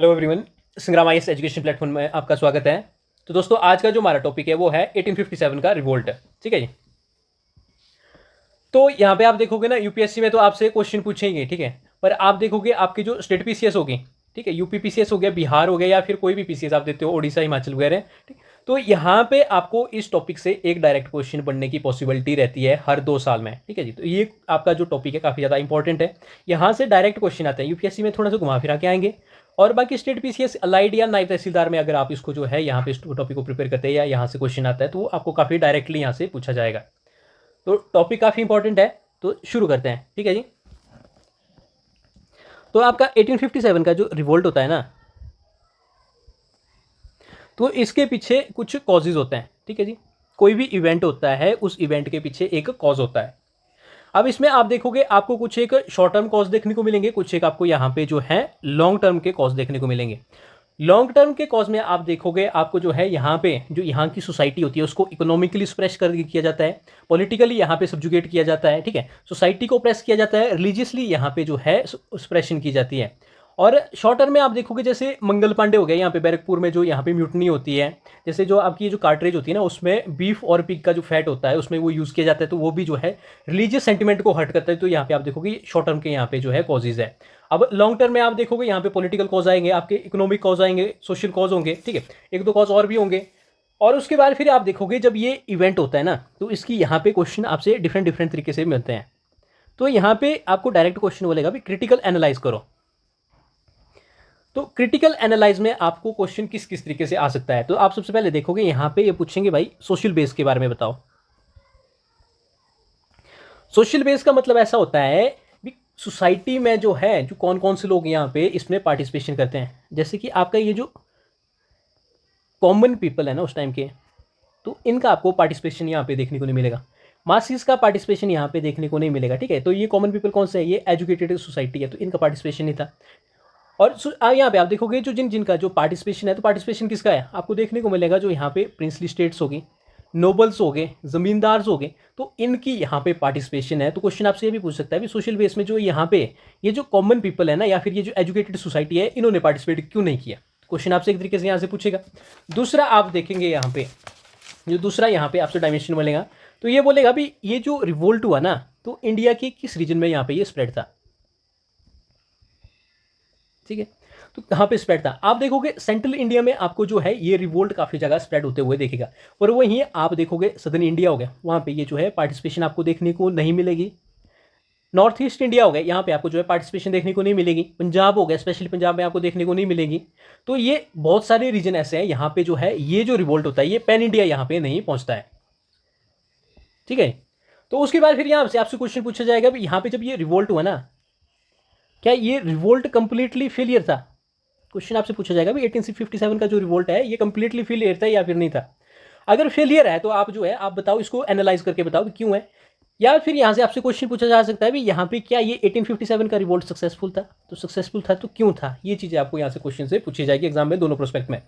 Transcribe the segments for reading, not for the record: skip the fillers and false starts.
Hello everyone, संग्राम IAS education platform में आपका स्वागत है। तो दोस्तों, आज का जो हमारा टॉपिक है वो है 1857 का रिवोल्ट। ठीक है जी। तो यहाँ पे आप देखोगे ना, यूपीएससी में तो आपसे क्वेश्चन पूछेंगे, ठीक है। पर आप देखोगे आपकी जो स्टेट पीसीएस होगी, ठीक है, यूपी पीसीएस हो गया, बिहार हो गया, या फिर कोई भी पीसीएस आप देते हो, ओडिशा, हिमाचल वगैरह, ठीक। तो यहाँ पे आपको इस टॉपिक से एक डायरेक्ट क्वेश्चन बनने की पॉसिबिलिटी रहती है हर 2 साल में, ठीक है जी। तो ये आपका जो टॉपिक है काफ़ी ज़्यादा इंपॉर्टेंट है। यहाँ से डायरेक्ट क्वेश्चन आते हैं, यूपीएससी में थोड़ा सा घुमा फिरा के आएंगे। और बाकी स्टेट पीसीएस अलाइड या नायब तहसीलदार में अगर आप इसको जो है यहाँ पे इस टॉपिक को प्रिपेयर करते हैं या यहाँ से क्वेश्चन आता है, तो वो आपको काफ़ी डायरेक्टली यहाँ से पूछा जाएगा। तो टॉपिक काफ़ी इंपॉर्टेंट है, तो शुरू करते हैं, ठीक है जी। तो आपका 1857 का जो रिवोल्ट होता है ना, तो इसके पीछे कुछ कॉजेज होते हैं, ठीक है जी। कोई भी इवेंट होता है, उस इवेंट के पीछे एक कॉज होता है। अब इसमें आप देखोगे आपको कुछ एक शॉर्ट टर्म कॉज देखने को मिलेंगे, कुछ एक आपको यहाँ पे जो है लॉन्ग टर्म के कॉज देखने को मिलेंगे। लॉन्ग टर्म के कॉज में आप देखोगे आपको जो है यहाँ पे जो यहाँ की सोसाइटी होती है उसको इकोनॉमिकली स्प्रेस कर किया जाता है, पॉलिटिकली यहाँ पे सब्जुगेट किया जाता है, ठीक है। सोसाइटी को प्रेस किया जाता है, रिलीजियसली यहाँ पे जो है स्प्रेशन की जाती है। और शॉर्ट टर्म में आप देखोगे जैसे मंगल पांडे हो गए, यहाँ पे बैरकपुर में जो यहाँ पे म्यूटनी होती है, जैसे जो आपकी जो कार्ट्रेज होती है ना, उसमें बीफ और पिग का जो फैट होता है उसमें वो यूज़ किया जाता है, तो वो भी जो है रिलीजियस सेंटिमेंट को हर्ट करता है। तो यहाँ पे आप देखोगे शॉर्ट टर्म के यहाँ पे जो है कॉजेज है। अब लॉन्ग टर्म में आप देखोगे यहाँ पे पॉलिटिकल कॉज आएंगे, आपके इकोनॉमिक कॉज आएंगे, सोशल कॉज होंगे, ठीक है, एक दो कॉज और भी होंगे। और उसके बाद फिर आप देखोगे जब ये इवेंट होता है ना, तो इसकी यहाँ पे क्वेश्चन आपसे डिफरेंट डिफरेंट तरीके से मिलते हैं। तो यहाँ पे आपको डायरेक्ट क्वेश्चन बोलेगा भी क्रिटिकल एनालाइज करो। तो क्रिटिकल एनालाइज में आपको क्वेश्चन किस किस तरीके से आ सकता है, तो आप सबसे पहले देखोगे यहाँ पे ये पूछेंगे भाई सोशल बेस के बारे में बताओ। सोशल बेस का मतलब ऐसा होता है भी सोसाइटी में जो है जो कौन कौन से लोग यहाँ पे इसमें पार्टिसिपेशन करते हैं। जैसे कि आपका ये जो कॉमन पीपल है ना उस टाइम के, तो इनका आपको पार्टिसिपेशन यहाँ पे देखने को नहीं मिलेगा, मासिस का पार्टिसिपेशन यहाँ पे देखने को नहीं मिलेगा, ठीक है। तो ये कॉमन पीपल कौन से है, ये एजुकेटेड सोसाइटी है, तो इनका पार्टिसिपेशन नहीं था। और यहाँ पे आप देखोगे जो जिनका जो पार्टिसिपेशन है, तो पार्टिसिपेशन किसका है आपको देखने को मिलेगा, जो यहाँ पे प्रिंसली स्टेट्स होगी, नोबल्स हो गए, जमींदार्स हो गए, तो इनकी यहाँ पे पार्टिसिपेशन है। तो क्वेश्चन आपसे ये भी पूछ सकता है भी सोशल बेस में जो यहाँ पे ये जो कॉमन पीपल है ना, या फिर ये जो एजुकेटेड सोसाइटी है, इन्होंने पार्टिसिपेट क्यों नहीं किया। क्वेश्चन आपसे एक तरीके से यहाँ से पूछेगा। दूसरा आप देखेंगे यहाँ पे जो दूसरा यहाँ पे आपसे डायमेंशन मिलेगा, तो ये बोलेगा भी ये जो रिवोल्ट हुआ ना, तो इंडिया के किस रीजन में यहाँ पे ये स्प्रेड था, ठीक है। तो कहाँ पे स्प्रेड था, आप देखोगे सेंट्रल इंडिया में आपको जो है ये रिवोल्ट काफ़ी जगह स्प्रेड होते हुए देखेगा। और वहीं आप देखोगे सदर्न इंडिया हो गया, वहाँ पे ये जो है पार्टिसिपेशन आपको देखने को नहीं मिलेगी। नॉर्थ ईस्ट इंडिया हो गया, यहाँ पे आपको जो है पार्टिसिपेशन देखने को नहीं मिलेगी। पंजाब हो गया, स्पेशली पंजाब में आपको देखने को नहीं मिलेगी। तो ये बहुत सारे रीजन ऐसे हैं यहाँ पे जो है ये जो रिवोल्ट होता है ये पैन इंडिया यहाँ पे नहीं पहुँचता है, ठीक है। तो उसके बाद फिर यहाँ से आपसे क्वेश्चन पूछा जाएगा भी यहाँ पे जब ये रिवोल्ट हुआ ना, क्या ये रिवोल्ट कंप्लीटली फेलियर था। क्वेश्चन आपसे पूछा जाएगा भी 1857 का जो रिवोल्ट है ये कंप्लीटली फेलियर था या फिर नहीं था। अगर फेलियर है तो आप जो है आप बताओ, इसको एनालाइज करके बताओ कि क्यों है। या फिर यहाँ से आपसे क्वेश्चन पूछा जा सकता है भी यहाँ पे क्या ये 1857 का रिवोल्ट सक्सेसफुल था, तो सक्सेसफुल था तो क्यों था। ये चीज़ें आपको यहाँ से क्वेश्चन से पूछी जाएगी एग्जाम में दोनों प्रोस्पेक्ट में।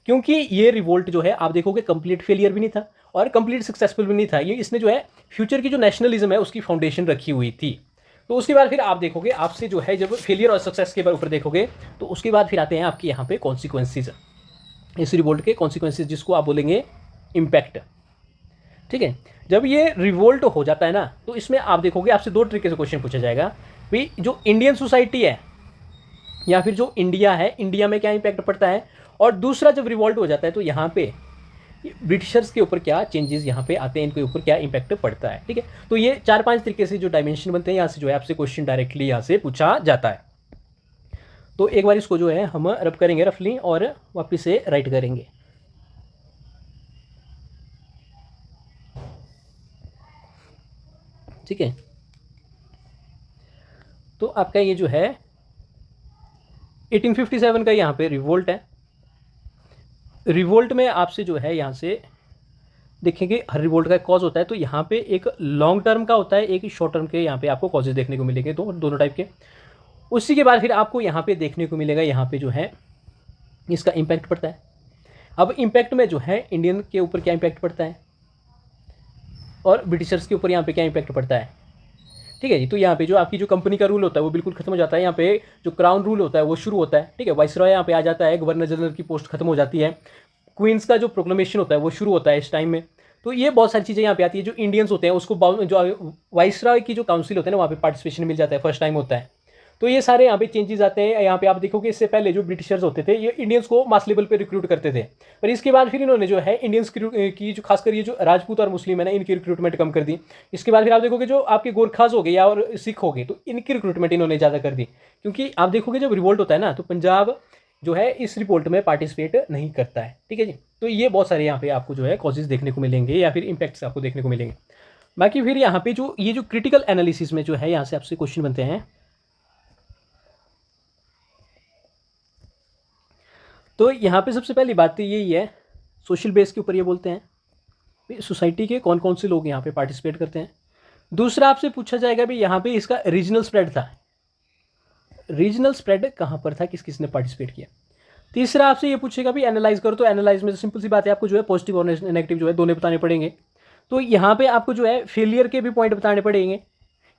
क्योंकि ये रिवोल्ट जो है आप देखोगे कंप्लीट फेलियर भी नहीं था और कंप्लीट सक्सेसफुल भी नहीं था, ये इसने जो है फ्यूचर की जो नेशनलिज्म है उसकी फाउंडेशन रखी हुई थी। तो उसके बाद फिर आप देखोगे आपसे जो है जब फेलियर और सक्सेस के ऊपर देखोगे, तो उसके बाद फिर आते हैं आपके यहाँ पे कॉन्सिक्वेंसेज, इस रिवोल्ट के कॉन्सिक्वेंसेज जिसको आप बोलेंगे इम्पैक्ट, ठीक है। जब ये रिवोल्ट हो जाता है ना, तो इसमें आप देखोगे आपसे दो तरीके से क्वेश्चन पूछा जाएगा भाई जो इंडियन सोसाइटी है या फिर जो इंडिया है, इंडिया में क्या इम्पैक्ट पड़ता है। और दूसरा जब रिवोल्ट हो जाता है तो यहाँ पे ब्रिटिशर्स के ऊपर क्या चेंजेस यहाँ पे आते हैं, इनके ऊपर क्या इंपैक्ट पड़ता है, ठीक है। तो ये 4-5 तरीके से जो डायमेंशन बनते हैं यहाँ से जो है आपसे क्वेश्चन डायरेक्टली यहाँ से पूछा जाता है। तो एक बार इसको जो है हम रब करेंगे रफली और वापिस से राइट करेंगे, ठीक है। तो आपका ये जो है 1857 का यहाँ पे रिवोल्ट है। रिवोल्ट में आपसे जो है यहाँ से देखेंगे हर रिवोल्ट का कॉज होता है, तो यहाँ पे एक लॉन्ग टर्म का होता है, एक शॉर्ट टर्म के यहाँ पे आपको कॉजेज देखने को मिलेंगे, दोनों टाइप के। उसी के बाद फिर आपको यहाँ पे देखने को मिलेगा यहाँ पे जो है इसका इम्पैक्ट पड़ता है। अब इम्पैक्ट में जो है इंडियन के ऊपर क्या इम्पैक्ट पड़ता है और ब्रिटिशर्स के ऊपर यहाँ पे क्या इम्पैक्ट पड़ता है, ठीक है जी। तो यहाँ पे जो आपकी जो कंपनी का रूल होता है वो बिल्कुल खत्म हो जाता है। यहाँ पे जो क्राउन रूल होता है वो शुरू होता है। ठीक है, वाइसरॉय यहाँ पे आ जाता है, गवर्नर जनरल की पोस्ट खत्म हो जाती है, क्वींस का जो प्रोक्लेमेशन होता है वो शुरू होता है इस टाइम में। तो ये बहुत सारी चीज़ें यहाँ पे आती है। जो इंडियंस होते हैं उसको जो वाइसरॉय की जो काउंसिल होता है ना वहाँ पे पार्टिसिपेशन मिल जाता है, फर्स्ट टाइम होता है। तो ये सारे यहाँ पे चेंजेस आते हैं। यहाँ पे आप देखोगे इससे पहले जो ब्रिटिशर्स होते थे ये इंडियंस को मास लेवल पे रिक्रूट करते थे, पर इसके बाद फिर इन्होंने जो है इंडियंस की जो खासकर ये जो राजपूत और मुस्लिम है ना इनकी रिक्रूटमेंट कम कर दी। इसके बाद फिर आप देखोगे जो आपके गोरखाज हो गए या और सिख हो गए तो इनकी रिक्रूटमेंट इन्होंने ज़्यादा कर दी, क्योंकि आप देखोगे जब रिवोल्ट होता है ना तो पंजाब जो है इस रिवोल्ट में पार्टिसिपेट नहीं करता है। ठीक है जी। तो ये बहुत सारे यहाँ पे आपको जो है कॉजेज देखने को मिलेंगे या फिर इम्पैक्ट्स आपको देखने को मिलेंगे। बाकी फिर यहाँ पे जो ये जो क्रिटिकल एनालिसिस में जो है यहाँ से आपसे क्वेश्चन बनते हैं। तो यहाँ पे सबसे पहली बात तो यही है, सोशल बेस के ऊपर ये बोलते हैं सोसाइटी के कौन कौन से लोग यहाँ पे पार्टिसिपेट करते हैं। दूसरा आपसे पूछा जाएगा भी यहाँ पे इसका रीजनल स्प्रेड था, रीजनल स्प्रेड कहाँ पर था, किस किसने पार्टिसिपेट किया। तीसरा आपसे ये पूछेगा भी एनालाइज करो, तो एनालाइज में तो सिंपल सी बात है, आपको जो है पॉजिटिव और नेगेटिव जो है दोनों बताने पड़ेंगे। तो यहाँ पे आपको जो है फेलियर के भी पॉइंट बताने पड़ेंगे,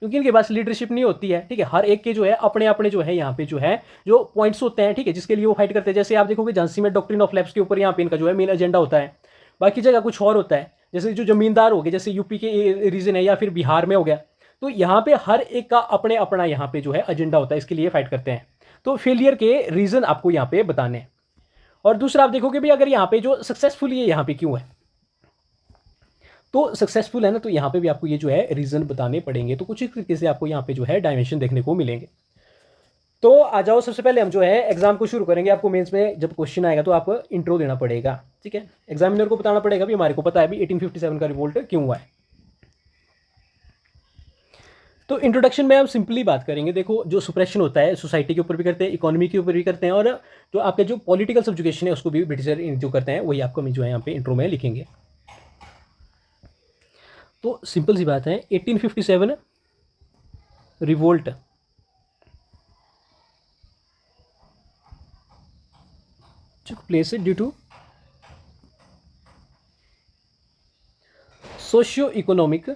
क्योंकि इनके पास लीडरशिप नहीं होती है। ठीक है, हर एक के जो है अपने अपने जो है यहाँ पे जो है जो पॉइंट्स होते हैं, ठीक है, जिसके लिए वो फाइट करते हैं। जैसे आप देखोगे झांसी में डॉक्ट्रिन ऑफ लैप्स के ऊपर यहाँ पे इनका जो है मेन एजेंडा होता है, बाकी जगह कुछ और होता है। जैसे जो जमींदार हो गए, जैसे यूपी के रीजन है या फिर बिहार में हो गया, तो यहाँ पे हर एक का अपने अपना यहाँ पे जो है एजेंडा होता है, इसके लिए फाइट करते हैं। तो फेलियर के रीजन आपको यहाँ पे बताने हैं। और दूसरा आप देखोगे भी अगर यहाँ पे जो सक्सेसफुल ये यहाँ पे क्यों है, तो सक्सेसफुल है ना, तो यहाँ पे भी आपको ये जो है रीजन बताने पड़ेंगे। तो कुछ इस तरीके से आपको यहाँ पे जो है डायमेंशन देखने को मिलेंगे। तो आ जाओ, सबसे पहले हम जो है एग्जाम को शुरू करेंगे। आपको मेंस में जब क्वेश्चन आएगा तो आपको इंट्रो देना पड़ेगा। ठीक है, एग्जामिनर को बताना पड़ेगा भी हमारे को पता है भी 1857 का रिवोल्ट क्यों हुआ है। तो इंट्रोडक्शन में हम सिंपली बात करेंगे। देखो, जो सुप्रेशन होता है सोसाइटी के ऊपर भी करते हैं, इकोनॉमी के ऊपर भी करते हैं, और जो आपके जो पॉलिटिकल सब्जुकेशन है उसको भी ब्रिटिशर जो करते हैं वही आपको जो है यहाँ पे इंट्रो में लिखेंगे। तो सिंपल सी बात है, 1857 revolt took place due to socio-economic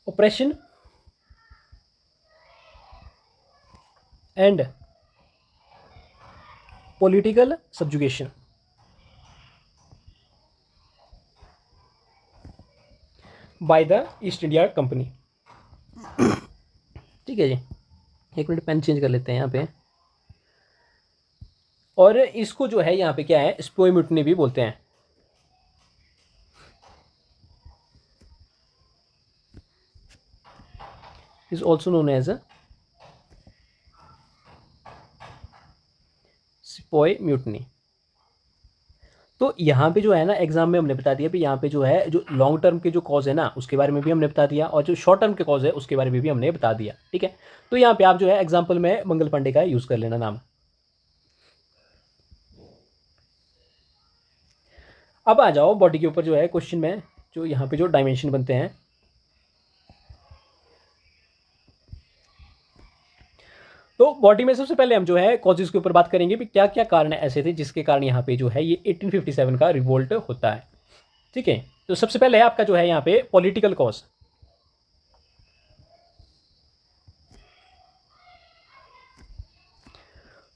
oppression and political subjugation by the east India company. ठीक है जी, एक मिनट पेन चेंज कर लेते हैं यहाँ पे। और इसको जो है यहाँ पे क्या है, स्पोई म्यूटनी भी बोलते हैं। Is also known as sepoy mutiny. तो यहाँ पे जो है ना एग्जाम में हमने बता दिया भी यहाँ पे जो है जो लॉन्ग टर्म के जो कॉज है ना उसके बारे में भी हमने बता दिया, और जो शॉर्ट टर्म के कॉज है उसके बारे में भी हमने बता दिया। ठीक है, तो यहाँ पे आप जो है एग्जाम्पल में मंगल पांडे का यूज कर लेना नाम। अब आ जाओ बॉडी के ऊपर जो है क्वेश्चन में जो यहाँ पे जो डायमेंशन बनते हैं। तो बॉडी में सबसे पहले हम जो है कॉजेज के ऊपर बात करेंगे भी क्या क्या कारण ऐसे थे जिसके कारण यहाँ पे जो है ये 1857 का रिवोल्ट होता है। ठीक है, तो सबसे पहले है आपका जो है यहाँ पे पॉलिटिकल कॉज।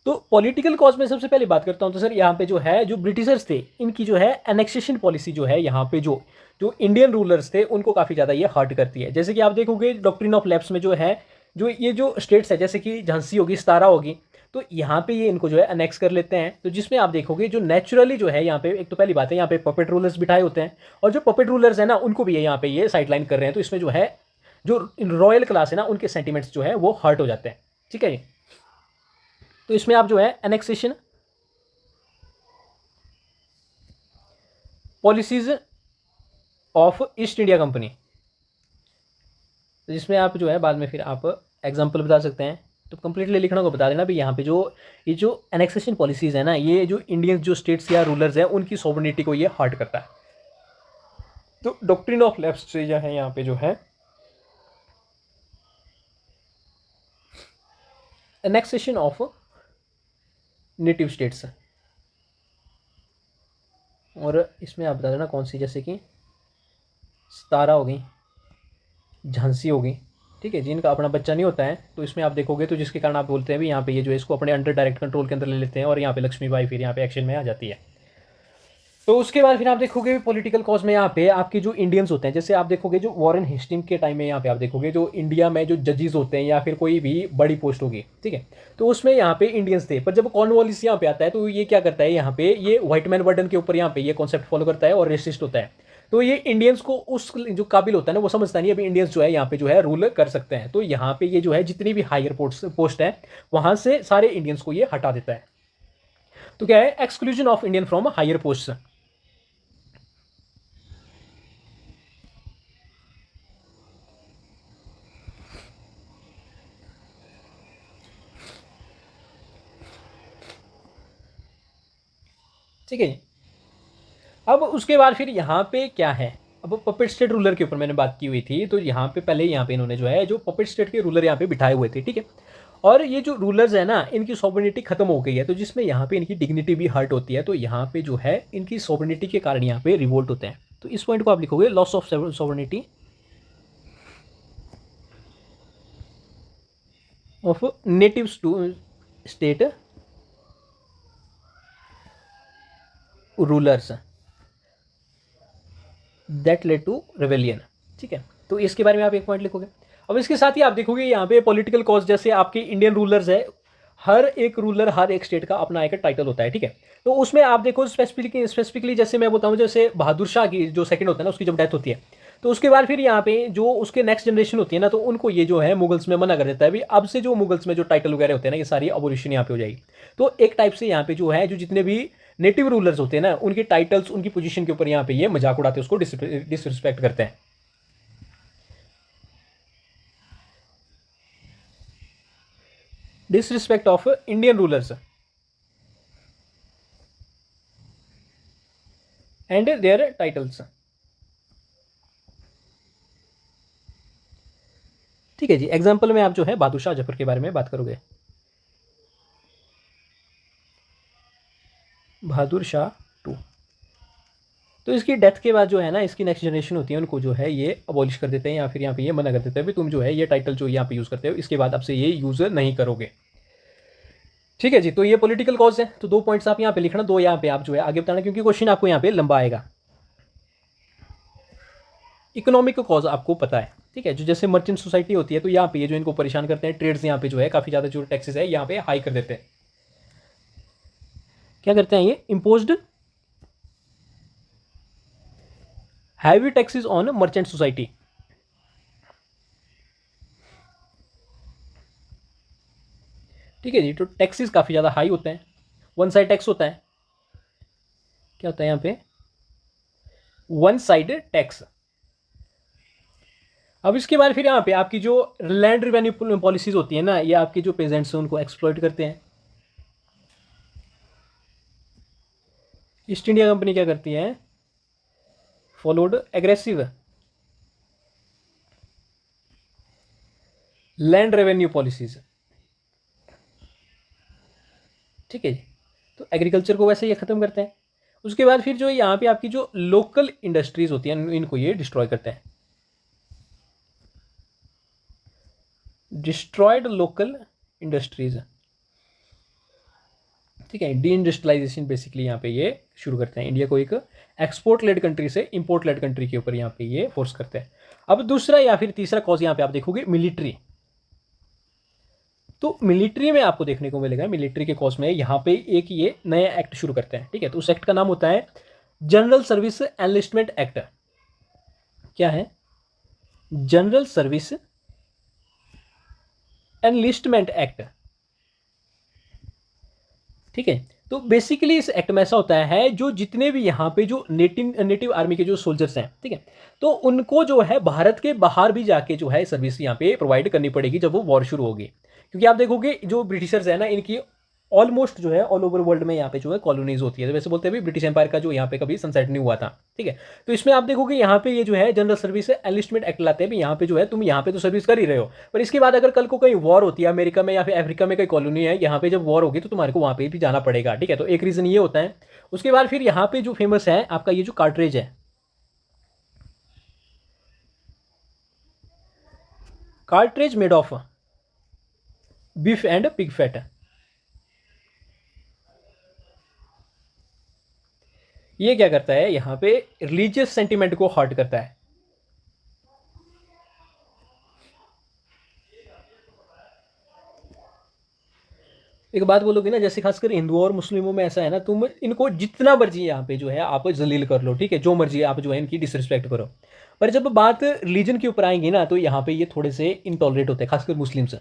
तो पॉलिटिकल कॉज में सबसे पहले बात करता हूं तो सर यहाँ पे जो है जो ब्रिटिशर्स थे इनकी जो है एनेक्सेशन पॉलिसी जो है यहाँ पे जो जो इंडियन रूलर्स थे उनको काफ़ी ज़्यादा ये हर्ट करती है। जैसे कि आप देखोगे डॉक्ट्रिन ऑफ लैप्स में जो है जो ये जो स्टेट्स है जैसे कि झांसी होगी, सतारा होगी, तो यहाँ पे ये इनको जो है अनेक्स कर लेते हैं। तो जिसमें आप देखोगे जो नेचुरली जो है यहाँ पे एक तो पहली बात है यहाँ पे पपेट रूलर्स बिठाए होते हैं, और जो पपेट रूलर्स है ना उनको भी यहाँ पे ये साइडलाइन कर रहे हैं। तो इसमें जो है जो रॉयल क्लास है ना उनके सेंटिमेंट्स जो है वो हर्ट हो जाते हैं। ठीक है, तो इसमें आप जो है annexation policies of east India company, जिसमें आप जो है बाद में फिर आप एग्जांपल बता सकते हैं। तो कंप्लीटली लिखना को बता देना भी यहाँ पे जो ये जो एनेक्सेशन पॉलिसीज है ना ये जो इंडियन जो स्टेट्स या रूलर्स हैं उनकी सॉवरेनिटी को ये हर्ट करता है। तो डॉक्ट्रिन ऑफ लैप्स से जो है यहाँ पे जो है एनेक्सेशन ऑफ नेटिव स्टेट्स, और इसमें आप बता देना कौन सी, जैसे कि सतारा हो गई, झांसी हो गई, ठीक है, जिनका अपना बच्चा नहीं होता है, तो इसमें आप देखोगे तो जिसके कारण आप बोलते हैं भी यहाँ पे ये जो है इसको अपने अंडर डायरेक्ट कंट्रोल के अंदर ले लेते हैं, और यहाँ पे लक्ष्मीबाई फिर यहाँ पे एक्शन में आ जाती है। तो उसके बाद फिर आप देखोगे पॉलिटिकल कॉज में यहाँ पे आपके जो इंडियंस होते हैं, जैसे आप देखोगे जो वॉरेन हेस्टिंग के टाइम में यहाँ पे आप देखोगे जो इंडिया में जो जजेस होते हैं या फिर कोई भी बड़ी पोस्ट होगी, ठीक है, तो उसमें यहाँ पे इंडियंस थे। पर जब कॉर्नवालिस यहाँ पे आता है तो ये क्या करता है, यहाँ पे ये व्हाइट मैन बर्डन के ऊपर यहाँ पे ये कॉन्सेप्ट फॉलो करता है और रेसिस्ट होता है। तो ये इंडियंस को उस जो काबिल होता है ना वो समझता नहीं अभी इंडियंस जो है यहाँ पे जो है रूल कर सकते हैं। तो यहाँ पे ये जो है जितनी भी हायर पोस्ट है वहां से सारे इंडियंस को ये हटा देता है। तो क्या है, exclusion of Indian from higher post. ठीक है। अब उसके बाद फिर यहाँ पे क्या है, अब पपेट स्टेट रूलर के ऊपर मैंने बात की हुई थी, तो यहाँ पे पहले यहाँ पे इन्होंने जो है जो पपेट स्टेट के रूलर यहाँ पे बिठाए हुए थे, ठीक है, और ये जो रूलर्स है ना इनकी सॉवर्निटी खत्म हो गई है, तो जिसमें यहाँ पे इनकी डिग्निटी भी हर्ट होती है, तो यहाँ पे जो है इनकी सॉवर्निटी के कारण यहाँ पे रिवोल्ट होते हैं। तो इस पॉइंट को आप लिखोगे loss of sovereignty of native state rulers that led to rebellion. ठीक है, तो इसके बारे में आप एक पॉइंट लिखोगे। अब इसके साथ ही आप देखोगे यहाँ पे पॉलिटिकल कॉज, जैसे आपके इंडियन रूलर्स है, हर एक रूलर हर एक स्टेट का अपना एक टाइटल होता है, ठीक है, तो उसमें आप देखो स्पेसिफिकली जैसे मैं बताऊँ, जैसे बहादुर शाह की जो सेकंड होता है ना उसकी जब डेथ होती है, तो उसके बाद फिर यहाँ पे जो उसके नेक्स्ट जनरेशन होती है ना, तो उनको ये जो है मुगल्स में मना कर देता है भी अब से जो मुगल्स में जो टाइटल वगैरह होते हैं ना ये सारी अबोलिशन यहाँ पे हो जाएगी। तो एक टाइप से यहाँ पे जो है जो जितने भी नेटिव रूलर्स होते हैं ना उनके टाइटल्स उनकी पोजीशन के ऊपर यहाँ पे ये मजाक उड़ाते हैं, उसको डिसरिस्पेक्ट करते हैं। Disrespect of Indian rulers and their titles. ठीक है जी, एग्जाम्पल में आप जो है बहादुर शाह जफर के बारे में बात करोगे। बहादुर शाह टू, तो इसकी डेथ के बाद जो है ना इसकी नेक्स्ट जनरेशन होती है उनको जो है ये अबॉलिश कर देते हैं या फिर यहाँ पे ये मना कर देते हैं भी तुम जो है ये टाइटल जो यहाँ पे यूज़ करते हो इसके बाद अब से ये यूज़ नहीं करोगे। ठीक है जी, तो ये पॉलिटिकल कॉज है, तो 2 पॉइंट्स आप यहाँ पे लिखना, 2 यहाँ पे आप जो है आगे बताना, क्योंकि क्वेश्चन आपको यहाँ पे लंबा आएगा। इकोनॉमिक कॉज आपको पता है, ठीक है, जो जैसे मर्चेंट सोसाइटी होती है तो यहाँ पे ये जो इनको परेशान करते हैं ट्रेड्स यहाँ पे जो है काफ़ी ज़्यादा जो टैक्सेस है यहाँ पे हाई कर देते हैं। क्या करते हैं ये, imposed heavy taxes on merchant society. ठीक है जी, तो टैक्सेस काफ़ी ज़्यादा हाई होते हैं, वन साइड टैक्स होता है। क्या होता है यहाँ पे, वन साइड टैक्स। अब इसके बाद फिर यहाँ पे आपकी जो लैंड रिवेन्यू पॉलिसीज होती है ना ये आपके जो पेजेंट्स हैं उनको एक्सप्लॉइट करते हैं। ईस्ट इंडिया कंपनी क्या करती है, followed aggressive land revenue policies. ठीक है जी, तो एग्रीकल्चर को वैसे ये ख़त्म करते हैं। उसके बाद फिर जो यहाँ पे आपकी जो लोकल इंडस्ट्रीज होती हैं इनको ये डिस्ट्रॉय करते हैं, डिस्ट्रॉयड लोकल इंडस्ट्रीज। ठीक है, डी इंडस्ट्रियलाइजेशन बेसिकली यहाँ पे ये शुरू करते हैं, इंडिया को एक एक्सपोर्ट लेड कंट्री से इंपोर्ट लेड कंट्री के ऊपर यहाँ पे ये फोर्स करते हैं। अब दूसरा या फिर तीसरा कॉज यहाँ पे आप देखोगे मिलिट्री। तो मिलिट्री में आपको देखने को मिलेगा, मिलिट्री के कॉज में यहाँ पे एक ये नया एक्ट शुरू करते हैं। ठीक है, तो उस एक्ट का नाम होता है जनरल सर्विस एनलिस्टमेंट एक्ट। क्या है, जनरल सर्विस एनलिस्टमेंट एक्ट। ठीक है, तो बेसिकली इस एक्ट में ऐसा होता है जो जितने भी यहाँ पे जो नेटिव आर्मी के जो सोल्जर्स हैं, ठीक है, तो उनको जो है भारत के बाहर भी जाके जो है सर्विस यहाँ पे प्रोवाइड करनी पड़ेगी जब वो वॉर शुरू होगी। क्योंकि आप देखोगे जो ब्रिटिशर्स है ना इनकी ऑलमोस्ट जो है ऑल ओवर वर्ल्ड में यहाँ पे जो है कॉलोनीज होती है, तो वैसे बोलते हैं भी ब्रिटिश एम्पायर का जो यहाँ पे कभी सनसेट नहीं हुआ था। ठीक है, तो इसमें आप देखोगे यहाँ पे ये जो है जनरल सर्विस एनलिस्टमेंट एक्ट लाते हैं भी यहाँ पे जो है तुम यहाँ पे तो सर्विस कर ही रहे हो, पर इसके बाद अगर कल को कहीं वॉर होती है अमेरिका में या फिर अफ्रीका में कई कॉलोनी है, यहाँ पे जब वॉर होगी तो तुम्हारे को वहाँ पे भी जाना पड़ेगा। ठीक है, तो एक रीज़न ये होता है। उसके बाद फिर यहाँ पे जो फेमस है आपका ये जो कार्ट्रेज है, cartridge made of beef and pig fat. ये क्या करता है, यहाँ पे रिलीजियस सेंटिमेंट को हर्ट करता है। एक बात बोलोगे ना, जैसे खासकर हिंदुओं और मुस्लिमों में ऐसा है ना, तुम इनको जितना मर्जी यहाँ पे जो है आप जलील कर लो, ठीक है, जो मर्जी आप जो है इनकी डिसरिस्पेक्ट करो, पर जब बात रिलीजन के ऊपर आएंगी ना, तो यहाँ पे ये थोड़े से इनटॉलरेट होते हैं, खासकर मुस्लिम्स।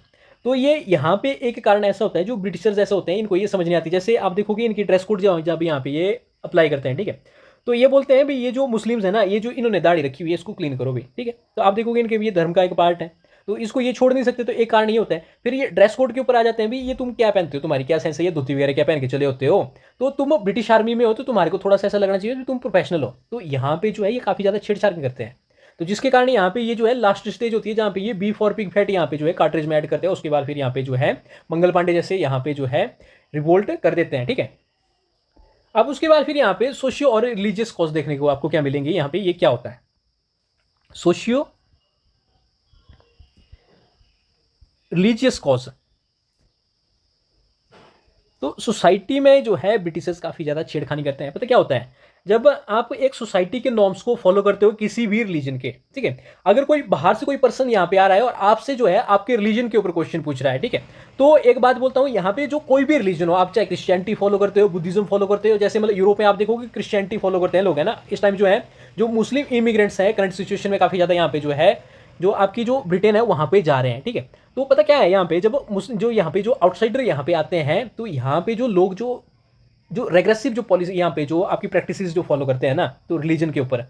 तो ये यहाँ पे एक कारण ऐसा होता है, जो ब्रिटिशर्स ऐसे होते हैं, इनको ये समझ नहीं आती। जैसे आप देखोगे इनकी ड्रेस कोड जब यहाँ पे ये अप्लाई करते हैं, ठीक है, तो ये बोलते हैं भाई ये जो मुस्लिम्स है ना, ये जो इन्होंने दाढ़ी रखी हुई है इसको क्लीन करो भाई, ठीक है। तो आप देखोगे इनके ये धर्म का एक पार्ट है, तो इसको ये छोड़ नहीं सकते, तो एक कारण ये होता है। फिर ये ड्रेस कोड के ऊपर आ जाते हैं, भी ये तुम क्या पहनते हो, तुम्हारी क्या सेंस है, ये धोती वगैरह क्या पहन के चले होते हो, तो तुम ब्रिटिश आर्मी में हो तो तुम्हारे को थोड़ा सा ऐसा लगना चाहिए कि तुम प्रोफेशनल हो। तो यहाँ पे जो है ये काफ़ी ज़्यादा छेड़छाड़ करते हैं, तो जिसके कारण यहाँ पे ये जो है लास्ट स्टेज होती है, जहाँ पे ये बीफ और पिग फैट यहाँ पे जो है कार्ट्रिज में ऐड करते हैं। उसके बाद फिर यहाँ पे जो है मंगल पांडे जैसे यहाँ पे जो है रिवोल्ट कर देते हैं, ठीक है। अब उसके बाद फिर यहाँ पे सोशियो और रिलीजियस कॉज देखने को आपको क्या मिलेंगे, यहाँ पे ये क्या होता है, सोशियो रिलीजियस कॉज। तो सोसाइटी में जो है ब्रिटिशर्स काफ़ी ज़्यादा छेड़खानी करते हैं। पता क्या होता है, जब आप एक सोसाइटी के नॉर्म्स को फॉलो करते हो किसी भी रिलीजन के, ठीक है, अगर कोई बाहर से कोई पर्सन यहाँ पे आ रहा है और आपसे जो है आपके रिलीजन के ऊपर क्वेश्चन पूछ रहा है, ठीक है, तो एक बात बोलता हूँ, यहाँ पे जो कोई भी रिलीजन हो, आप चाहे क्रिश्चियनिटी फॉलो करते हो, बुद्धिज्म फॉलो करते हो, जैसे मतलब यूरोप में आप देखोगे क्रिश्चियनिटी फॉलो करते हैं लोग, है ना, इस टाइम जो है जो मुस्लिम इमिग्रेंट्स हैं करंट सिचुएशन में काफ़ी ज़्यादा यहाँ पे जो है जो आपकी जो ब्रिटेन है वहाँ पे जा रहे हैं, ठीक है। तो पता क्या है, यहाँ पे जब जो यहाँ पे जो आउटसाइडर यहाँ पे आते हैं, तो यहाँ पे जो लोग जो जो रेग्रेसिव जो पॉलिसी यहाँ पे जो आपकी प्रैक्टिसेस जो फॉलो करते हैं ना, तो रिलीजन के ऊपर,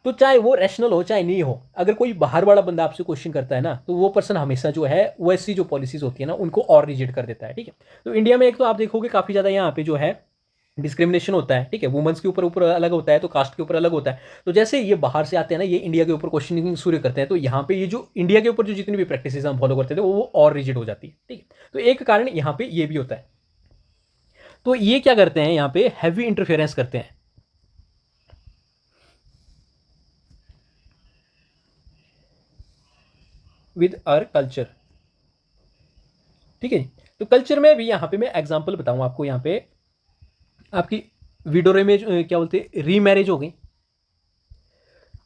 तो चाहे वो रैशनल हो चाहे नहीं हो, अगर कोई बाहर वाला बंदा आपसे क्वेश्चन करता है ना, तो वो पर्सन हमेशा जो है वैसी जो पॉलिसीज होती है ना उनको और रिजेक्ट कर देता है, ठीक है। तो इंडिया में एक तो आप देखोगे काफ़ी ज़्यादा यहाँ पे जो है डिस्क्रिमिनेशन होता है, ठीक है, वुमेन्स के ऊपर ऊपर अलग होता है, तो कास्ट के ऊपर अलग होता है। तो जैसे ये बाहर से आते हैं ना, ये इंडिया के ऊपर क्वेश्चनिंग शुरू करते हैं, तो यहाँ पे ये जो इंडिया के ऊपर जो जितनी भी प्रैक्टिसेस हम फॉलो करते थे वो और रिजिड हो जाती है, ठीक है। तो एक कारण यहाँ पे ये भी होता है। तो ये क्या करते हैं, यहाँ पे हैवी इंटरफेरेंस करते हैं विद आवर कल्चर, ठीक है। तो कल्चर में भी यहाँ पे मैं एग्जांपल बताऊँ आपको, यहाँ पे आपकी विडोरे में क्या बोलते हैं रीमैरिज हो गई।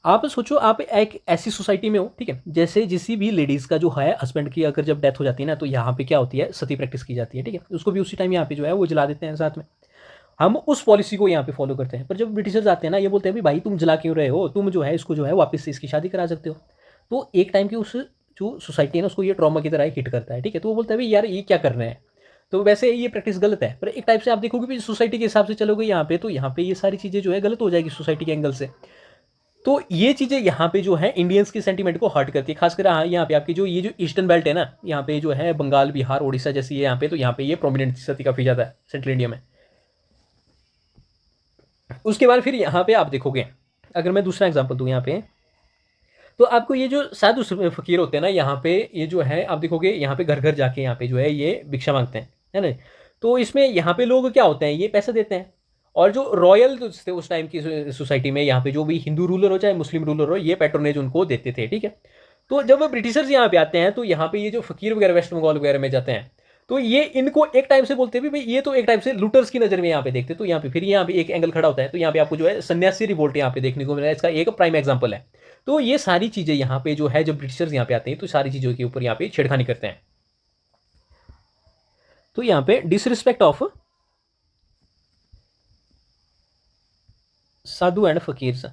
आप सोचो आप एक ऐसी सोसाइटी में हो, ठीक है, जैसे किसी भी लेडीज़ का जो है हस्बैंड की अगर जब डेथ हो जाती है ना, तो यहाँ पे क्या होती है सती प्रैक्टिस की जाती है, ठीक है, उसको भी उसी टाइम यहाँ पे जो है वो जला देते हैं साथ में। हम उस पॉलिसी को यहाँ पे फॉलो करते हैं, पर जब ब्रिटिशर्स आते हैं ना, ये बोलते हैं भाई तुम जला क्यों रहे हो, तुम जो है इसको जो है वापस से इसकी शादी करा सकते हो। तो एक टाइम की उस जो सोसाइटी है ना उसको ये ट्रॉमा की तरह हिट करता है, ठीक है। तो वो बोलते हैं भाई यार ये क्या कर रहे हैं, तो वैसे ये प्रैक्टिस गलत है, पर एक टाइप से आप देखोगे भी सोसाइटी के हिसाब से चलोगे यहाँ पे, तो यहाँ पे ये सारी चीज़ें जो है गलत हो जाएगी सोसाइटी के एंगल से। तो ये चीज़ें यहाँ पे जो है इंडियंस के सेंटीमेंट को हर्ट करती है, खासकर यहाँ पे आपकी जो ये जो ईस्टर्न बेल्ट है ना, यहाँ पे जो है बंगाल बिहार उड़ीसा जैसी है यहाँ पे, तो यहाँ पे ये प्रोमिनेंट सती काफ़ी ज़्यादा है सेंट्रल इंडिया में। उसके बाद फिर यहाँ पे आप देखोगे, अगर मैं दूसरा एग्जाम्पल दूँ यहाँ पे, तो आपको ये जो साधु फकीर होते हैं ना, यहाँ पे ये जो है आप देखोगे यहाँ पे घर घर जाके यहाँ पे जो है ये भिक्षा मांगते हैं, है ना। तो इसमें यहाँ पे लोग क्या होते हैं, ये पैसा देते हैं, और जो रॉयल थे उस टाइम की सोसाइटी में, यहाँ पे जो भी हिंदू रूलर हो चाहे मुस्लिम रूलर हो, ये पैट्रोनेज उनको देते थे, ठीक है। तो जब ब्रिटिशर्स यहाँ पे आते हैं, तो यहाँ पे ये जो फकीर वगैरह वेस्ट बंगाल वगैरह में जाते हैं, तो ये इनको एक टाइम से बोलते हैं भाई ये तो एक टाइम से लूटर्स की नज़र में यहाँ पे देखते, तो यहाँ पे फिर यहाँ पे एक एंगल खड़ा होता है, तो यहाँ पे आपको जो है सन्यासी रिवोल्ट यहाँ पे देखने को मिला है, इसका एक प्राइम एग्जाम्पल है। तो ये सारी चीज़ें यहाँ पे जो है जब ब्रिटिशर्स यहाँ पे आते हैं, तो सारी चीज़ों के ऊपर यहाँ पे छेड़खानी करते हैं। तो यहाँ पे disrespect of sadhu and fakirs,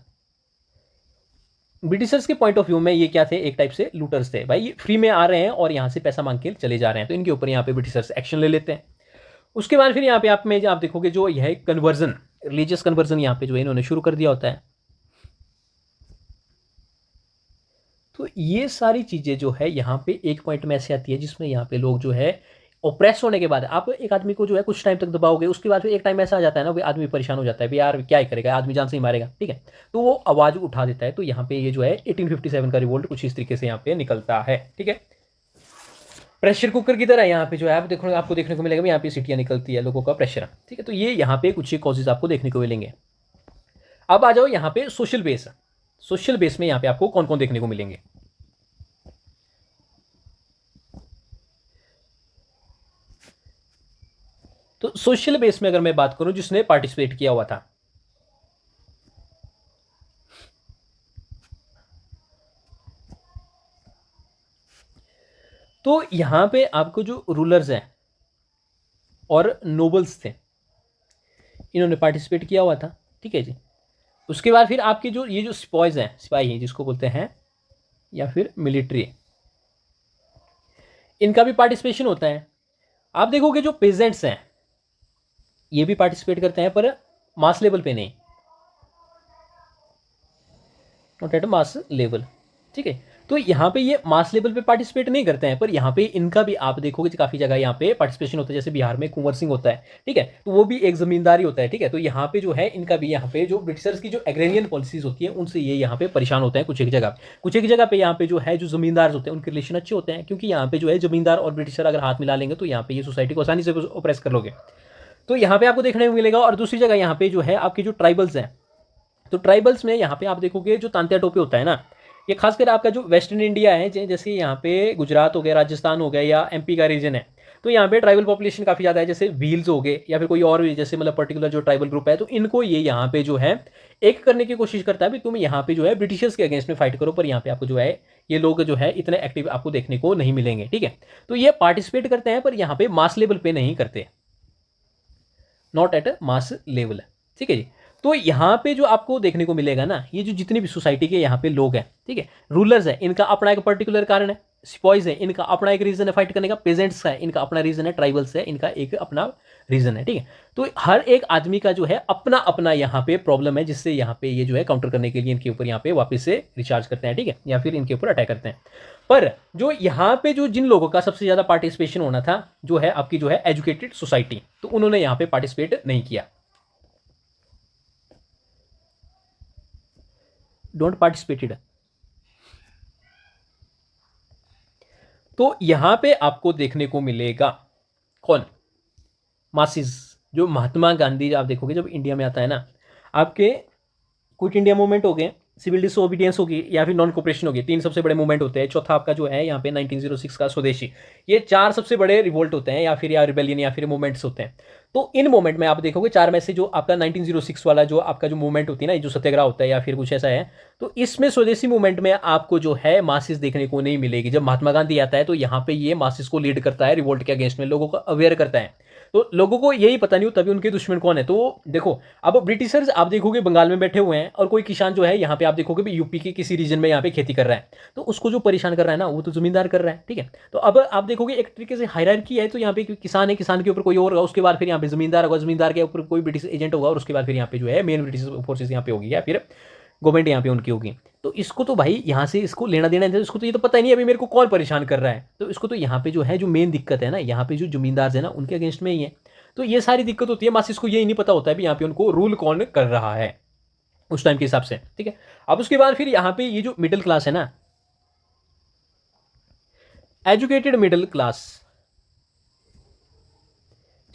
Britishers के पॉइंट ऑफ व्यू में ये क्या थे, एक टाइप से लूटर्स थे, भाई ये फ्री में आ रहे हैं और यहाँ से पैसा मांग के चले जा रहे हैं, तो इनके ऊपर यहाँ पे ब्रिटिशर्स एक्शन ले लेते हैं। उसके बाद फिर यहाँ पे आप देखोगे जो यह कन्वर्जन, रिलीजियस कन्वर्जन यहाँ पे जो है इन्होंने शुरू कर दिया होता है। तो ये सारी चीज़ें जो है यहाँ पे एक पॉइंट में ऐसे आती है जिसमें यहाँ पे लोग जो है ओप्रेस होने के बाद, आप एक आदमी को जो है कुछ टाइम तक दबाओगे, उसके बाद फिर एक टाइम ऐसा आ जाता है ना, वो आदमी परेशान हो जाता है, भाई यार क्या ही करेगा, आदमी जान से ही मारेगा, ठीक है, तो वो आवाज़ उठा देता है। तो यहाँ पे ये जो है 1857 का रिवोल्ट कुछ इस तरीके से यहाँ पे निकलता है, ठीक है। प्रेशर कुकर की तरह यहाँ पे जो है आप देखो, आपको देखने को मिलेगा यहाँ पे सीटियाँ निकलती है लोगों का प्रेशर, ठीक है। तो ये यहाँ पे कुछ कॉजेज आपको देखने को मिलेंगे। अब आ जाओ यहाँ पे सोशल बेस, सोशल बेस में यहाँ पे आपको कौन कौन देखने को मिलेंगे। तो सोशल बेस में अगर मैं बात करूं जिसने पार्टिसिपेट किया हुआ था, तो यहां पे आपको जो रूलर्स हैं और नोबल्स थे, इन्होंने पार्टिसिपेट किया हुआ था। ठीक है जी। उसके बाद फिर आपके जो ये जो स्पॉयज हैं, सिपाही हैं जिसको बोलते हैं, या फिर मिलिट्री, इनका भी पार्टिसिपेशन होता है। आप देखोगे जो पेजेंट्स हैं ये भी पार्टिसिपेट करते हैं, पर मास लेवल पे नहीं, नॉट एट मास लेवल। ठीक है। तो यहाँ पे ये मास लेवल पे पार्टिसिपेट नहीं करते हैं, पर यहाँ पे इनका भी आप देखोगे काफ़ी जगह यहाँ पे पार्टिसिपेशन होता है। जैसे बिहार में कुंवर सिंह होता है, ठीक है, तो वो भी एक जमींदारी होता है। ठीक है। तो यहाँ पे जो है इनका भी यहाँ पे जो ब्रिटिशर्स की जो एग्रेरियन पॉलिसीज होती है उनसे ये यहाँ पे परेशान होते हैं। कुछ एक जगह पे यहाँ पे जो है जो जमींदार होते हैं उनके रिलेशन अच्छे होते हैं, क्योंकि यहाँ पे जो है जमींदार और ब्रिटिशर अगर हाथ मिला लेंगे तो यहाँ पे ये सोसाइटी को आसानी से ओप्रेस कर लोगे। तो यहाँ पे आपको देखने को मिलेगा। और दूसरी जगह यहाँ पे जो है आपकी जो ट्राइबल्स हैं, तो ट्राइबल्स में यहाँ पे आप देखोगे जो तांत्या टोपे होता है ना, ये खासकर आपका जो वेस्टर्न इंडिया है, जैसे यहाँ पे गुजरात हो गया, राजस्थान हो गया, या एमपी का रीजन है, तो यहाँ पे ट्राइबल पॉपुलेशन काफ़ी ज़्यादा है। जैसे व्हील्स हो गए या फिर कोई और भी जैसे मतलब पर्टिकुलर जो ट्राइबल ग्रुप है, तो इनको ये यहाँ पे जो है एक करने की कोशिश करता है भी तुम यहाँ पे जो है ब्रिटिशर्स के अगेंस्ट में फाइट करो। पर यहाँ पे आपको जो है ये लोग जो है इतने एक्टिव आपको देखने को नहीं मिलेंगे। ठीक है। तो ये पार्टिसिपेट करते हैं पर यहाँ पे मास लेवल पे नहीं करते, नॉट एट मास लेवल। ठीक है जी। तो यहाँ पे जो आपको देखने को मिलेगा ना, ये जो जितनी भी सोसाइटी के यहाँ पे लोग हैं, ठीक है, रूलर्स है, इनका अपना एक पर्टिकुलर कारण है, सिपॉइज है इनका अपना एक रीजन है फाइट करने का, पेजेंट्स है इनका अपना रीजन है, ट्राइबल्स है इनका एक अपना रीजन है। ठीक है। तो हर एक आदमी का जो है अपना अपना यहाँ पे प्रॉब्लम है, जिससे यहाँ पे ये जो है काउंटर करने के लिए इनके ऊपर यहाँ पे वापस से रिचार्ज करते हैं। ठीक है। या फिर इनके ऊपर अटैक करते हैं। पर जो यहाँ पे जो जिन लोगों का सबसे ज़्यादा पार्टिसिपेशन होना था, जो है आपकी जो है एजुकेटेड सोसाइटी, तो उन्होंने यहाँ पे पार्टिसिपेट नहीं किया, डोंट पार्टिसिपेटेड। तो यहां पे आपको देखने को मिलेगा कौन, मासिस। जो महात्मा गांधी आप देखोगे जब इंडिया में आता है ना, आपके क्विट इंडिया मूवमेंट हो गए, सिविल डिसोबीडियंस होगी, या फिर नॉन कोऑपरेशन होगी, तीन सबसे बड़े मूवमेंट होते हैं। चौथा आपका जो है यहाँ पे 1906 का स्वदेशी, ये चार सबसे बड़े रिवोल्ट होते हैं, या फिर या रिबेलियन या फिर मूवमेंट्स होते हैं। तो इन मूवमेंट में आप देखोगे चार में से जो आपका 1906 वाला जो आपका जो मूवमेंट होती है ना, जो सत्याग्रह होता है या फिर कुछ ऐसा है, तो इसमें स्वदेशी मूवमेंट में आपको जो है मासिस देखने को नहीं मिलेगी। जब महात्मा गांधी आता है तो यहाँ पे ये मासिस को लीड करता है, रिवोल्ट के अगेंस्ट में लोगों को अवेयर करता है। तो लोगों को यही पता नहीं हो तभी उनके दुश्मन कौन है। तो देखो अब ब्रिटिशर्स आप देखोगे बंगाल में बैठे हुए हैं, और कोई किसान जो है यहाँ पे आप देखोगे भी यूपी के किसी रीजन में यहाँ पे खेती कर रहा है, तो उसको जो परेशान कर रहा है ना वो तो जमींदार कर रहा है। ठीक है। तो अब आप देखोगे एक तरीके से हायरार्की है, तो यहाँ पे किसान है, किसान के ऊपर कोई और होगा, उसके बाद फिर यहाँ पे जमींदार होगा, जमींदार के ऊपर कोई ब्रिटिश एजेंट होगा, और उसके बाद फिर यहाँ पे जो है मेन ब्रिटिश फोर्सेस यहाँ पे होगी, या फिर गवर्नमेंट यहाँ पे उनकी होगी। तो इसको तो भाई यहाँ से इसको लेना देना है, इसको तो ये तो पता ही नहीं अभी मेरे को कौन परेशान कर रहा है। तो इसको तो यहाँ पे जो है जो मेन दिक्कत है ना, यहाँ पे जो जमींदार है ना उनके अगेंस्ट में ही है। तो ये सारी दिक्कत होती है, मासिस को यही नहीं पता होता है भी यहाँ पे उनको रूल कौन कर रहा है उस टाइम के हिसाब से। ठीक है। अब उसके बाद फिर यहाँ पे ये जो मिडिल क्लास है ना, एजुकेटेड मिडिल क्लास,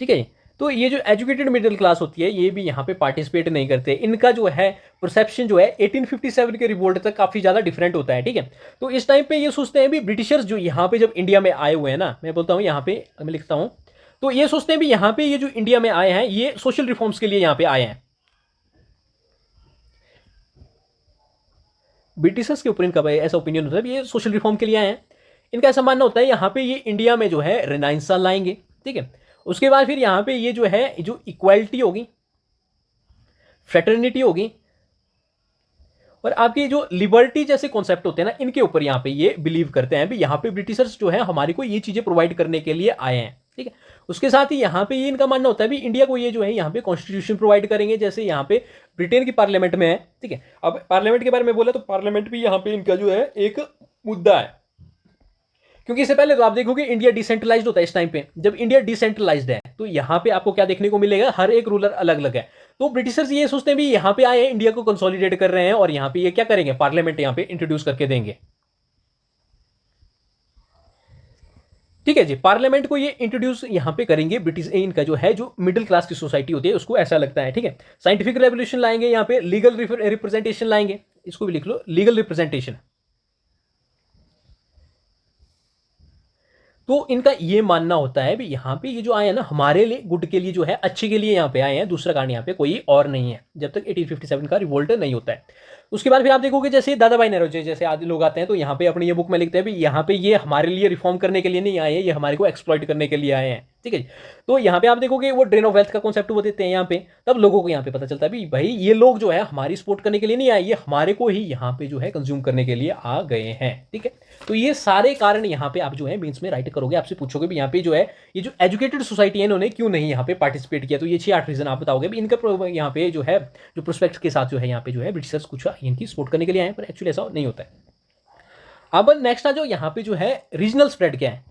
ठीक है, तो ये जो एजुकेटेड मिडिल क्लास होती है ये भी यहाँ पे पार्टिसिपेट नहीं करते। इनका जो है परसेप्शन जो है 1857 के रिवोल्ट तक काफ़ी ज़्यादा डिफरेंट होता है। ठीक है। तो इस टाइम पे ये सोचते हैं भी ब्रिटिशर्स जो यहाँ पे जब इंडिया में आए हुए हैं ना, मैं बोलता हूँ यहाँ पे मैं लिखता हूँ, तो ये सोचते हैं भी यहाँ पे ये जो इंडिया में आए हैं ये सोशल रिफॉर्म्स के लिए यहाँ पे आए हैं। ब्रिटिशर्स के ऊपर इनका ऐसा ओपिनियन होता है ये सोशल रिफॉर्म के लिए आए हैं। इनका ऐसा मानना होता है यहाँ पे ये इंडिया में जो है रेनाइंसा लाएंगे। ठीक है। उसके बाद फिर यहाँ पे ये जो है जो इक्वालिटी होगी, फ्रेटर्निटी होगी, और आपकी जो लिबर्टी जैसे कॉन्सेप्ट होते हैं ना, इनके ऊपर यहाँ पे ये बिलीव करते हैं भी यहाँ पे ब्रिटिशर्स जो है हमारे को ये चीज़ें प्रोवाइड करने के लिए आए हैं। ठीक है। उसके साथ ही यहाँ पे ये इनका मानना होता है भी इंडिया को ये जो है यहाँ पे कॉन्स्टिट्यूशन प्रोवाइड करेंगे, जैसे यहाँ पे ब्रिटेन की पार्लियामेंट में है। ठीक है। अब पार्लियामेंट के बारे में बोला तो पार्लियामेंट भी यहाँ पे इनका जो है एक मुद्दा है, क्योंकि इससे पहले तो आप देखोगे इंडिया डिसेंट्रलाइज्ड होता है। इस टाइम पे जब इंडिया डिसेंट्रलाइज्ड है तो यहाँ पे आपको क्या देखने को मिलेगा, हर एक रूलर अलग अलग है। तो ब्रिटिशर्स ये सोचते हैं भी यहाँ पे आए हैं, इंडिया को कंसोलिडेट कर रहे हैं, और यहाँ पे ये क्या करेंगे, पार्लियामेंट यहाँ पे इंट्रोड्यूस करके देंगे। ठीक है जी। पार्लियामेंट को ये इंट्रोड्यूस यहाँ पे करेंगे ब्रिटिश, इनका जो है जो मिडिल क्लास की सोसाइटी होती है उसको ऐसा लगता है। ठीक है। साइंटिफिक रेवोल्यूशन लाएंगे, यहाँ पे लीगल रिप्रेजेंटेशन लाएंगे, इसको भी लिख लो, लीगल रिप्रेजेंटेशन। तो इनका ये मानना होता है भी यहाँ पे ये जो आए हैं ना हमारे लिए गुड के लिए जो है अच्छे के लिए यहाँ पे आए हैं, दूसरा कारण यहाँ पे कोई और नहीं है जब तक 1857 का रिवोल्ट नहीं होता है। उसके बाद फिर आप देखोगे जैसे दादा भाई नौरोजी जैसे आदि लोग आते हैं तो यहाँ पे अपनी ये बुक में लिखते हैं भी यहाँ पे ये हमारे लिए रिफॉर्म करने के लिए नहीं आए हैं, ये हमारे को एक्सप्लॉइट करने के लिए आए हैं, ठीक है जी। तो यहाँ पे आप देखोगे वो ड्रेन ऑफ वेल्थ का कॉन्सेप्ट वो देते हैं यहाँ पे, तब लोगों को यहाँ पे पता चलता है भी भाई ये लोग जो है हमारी सपोर्ट करने के लिए नहीं आए, ये हमारे को ही यहाँ पे जो है कंज्यूम करने के लिए आ गए हैं, ठीक है। तो ये सारे कारण यहाँ पे आप जो है मेंस में राइट करोगे, आपसे पूछोगे भी यहाँ पे जो है ये जो एजुकेटेड सोसाइटी है इन्होंने क्यों नहीं यहाँ पे पार्टिसिपेट किया, तो ये 6-8 रीजन आप बताओगे भी इनका यहाँ पे जो है जो प्रोस्पेक्ट के साथ जो है यहाँ पे जो है ब्रिटिशर्स कुछ इनकी सपोर्ट करने के लिए आए, पर एक्चुअली ऐसा नहीं होता है। अब नेक्स्ट जो यहाँ पे जो है रीजनल स्प्रेड क्या है।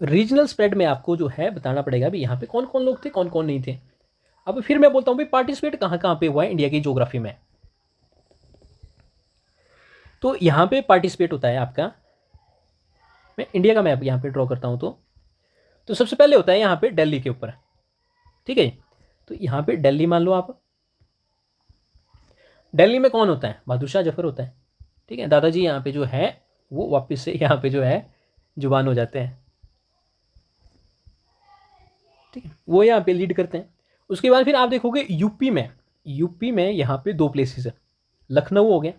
रीजनल स्प्रेड में आपको जो है बताना पड़ेगा भी यहाँ पे कौन कौन लोग थे कौन कौन नहीं थे। अब फिर मैं बोलता हूँ भाई पार्टिसिपेट कहाँ कहाँ पे हुआ है इंडिया की ज्योग्राफी में। तो यहाँ पे पार्टिसिपेट होता है आपका, मैं इंडिया का मैप यहाँ पे ड्रॉ करता हूँ तो सबसे पहले होता है यहाँ पे दिल्ली के ऊपर, ठीक है। तो यहाँ पे दिल्ली मान लो आप, दिल्ली में कौन होता है, बहादुर शाह जफर होता है, ठीक है। दादाजी यहाँ पे जो है वो वापस से यहाँ पे जो है जुबान हो जाते हैं, ठीक है, वो यहाँ पे लीड करते हैं। उसके बाद फिर आप देखोगे यूपी में यहाँ पे 2 प्लेसेस है, लखनऊ हो गया,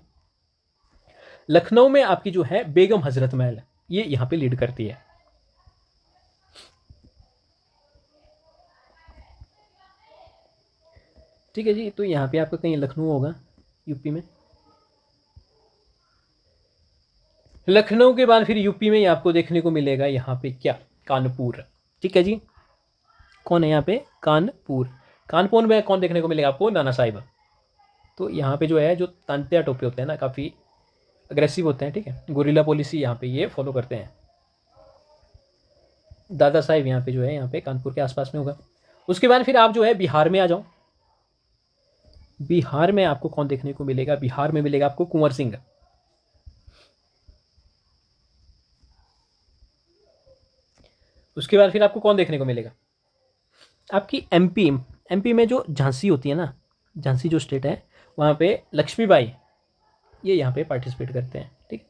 लखनऊ में आपकी जो है बेगम हजरत महल ये यहाँ पे लीड करती है, ठीक है जी। तो यहाँ पे आपका कहीं लखनऊ होगा यूपी में, लखनऊ के बाद फिर यूपी में आपको देखने को मिलेगा यहाँ पे क्या, कानपुर, ठीक है जी। कौन है यहाँ पे, कानपुर में कौन देखने को मिलेगा आपको, नाना साहिब। तो यहाँ पे जो है जो तांत्या टोपे होते हैं ना काफ़ी अग्रेसिव होते हैं, ठीक है, गोरिल्ला पॉलिसी यहाँ पे ये फॉलो करते हैं। दादा साहिब यहाँ पे जो है यहाँ पे कानपुर के आसपास में होगा। उसके बाद फिर आप जो है बिहार में आ जाओ, बिहार में आपको कौन देखने को मिलेगा, बिहार में मिलेगा आपको कुंवर सिंह। उसके बाद फिर आपको कौन देखने को मिलेगा, आपकी एमपी में जो झांसी होती है ना, झांसी जो स्टेट है वहाँ पे लक्ष्मीबाई ये यहाँ पे पार्टिसिपेट करते हैं, ठीक।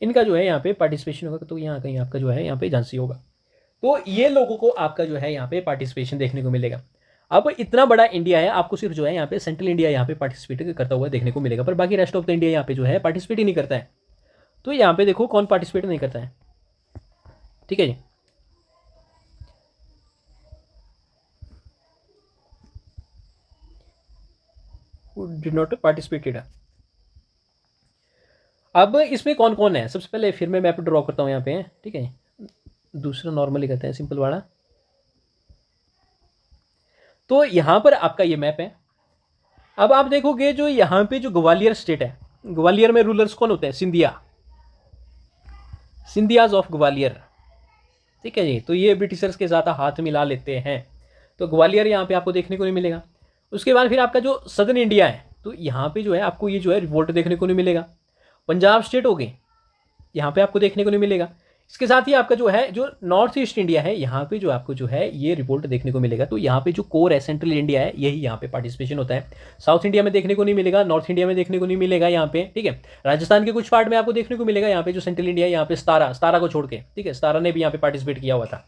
इनका जो है यहाँ पे पार्टिसिपेशन होगा, तो यहाँ कहीं आपका जो है यहाँ पे झांसी होगा। तो ये लोगों को आपका जो है यहाँ पे पार्टिसिपेशन देखने को मिलेगा। अब इतना बड़ा इंडिया है, आपको सिर्फ जो है यहाँ पे सेंट्रल इंडिया यहाँ पे पार्टिसिपेट करता हुआ देखने को मिलेगा, पर बाकी रेस्ट ऑफ द इंडिया यहाँ पे जो है पार्टिसिपेट ही नहीं करता है। तो यहाँ पे देखो कौन पार्टिसिपेट नहीं करता है, ठीक है जी। Did not participated. अब इसमें कौन कौन है, सबसे पहले फिर मैं मैप ड्रॉ करता हूँ यहाँ पे, ठीक है, दूसरा नॉर्मली करते हैं सिंपल वाला। तो यहाँ पर आपका ये मैप है। अब आप देखोगे जो यहाँ पे जो ग्वालियर स्टेट है, ग्वालियर में रूलर्स कौन होते हैं, सिंधियाज ऑफ ग्वालियर, ठीक है जी। तो ये ब्रिटिशर्स के साथ हाथ मिला लेते हैं, तो ग्वालियर यहाँ पे आपको देखने को नहीं मिलेगा। उसके बाद फिर आपका जो सदर्न इंडिया है, तो यहाँ पे जो है आपको ये जो है रिवोल्ट देखने को नहीं मिलेगा। पंजाब स्टेट हो गई, यहाँ पे आपको देखने को नहीं मिलेगा। इसके साथ ही आपका जो है जो नॉर्थ ईस्ट इंडिया है, यहाँ पे जो आपको जो है ये रिवोल्ट देखने को मिलेगा। तो यहाँ पे जो कोर है सेंट्रल इंडिया है यही यहाँ पे पार्टिसिपेशन होता है। साउथ इंडिया में देखने को नहीं मिलेगा, नॉर्थ इंडिया में देखने को नहीं मिलेगा यहाँ पे, ठीक है। राजस्थान के कुछ पार्ट में आपको देखने को मिलेगा, यहाँ पे जो सेंट्रल इंडिया है यहाँ पे सतारा को छोड़ के, ठीक है, सतारा ने भी यहाँ पे पार्टिसिपेट किया हुआ था।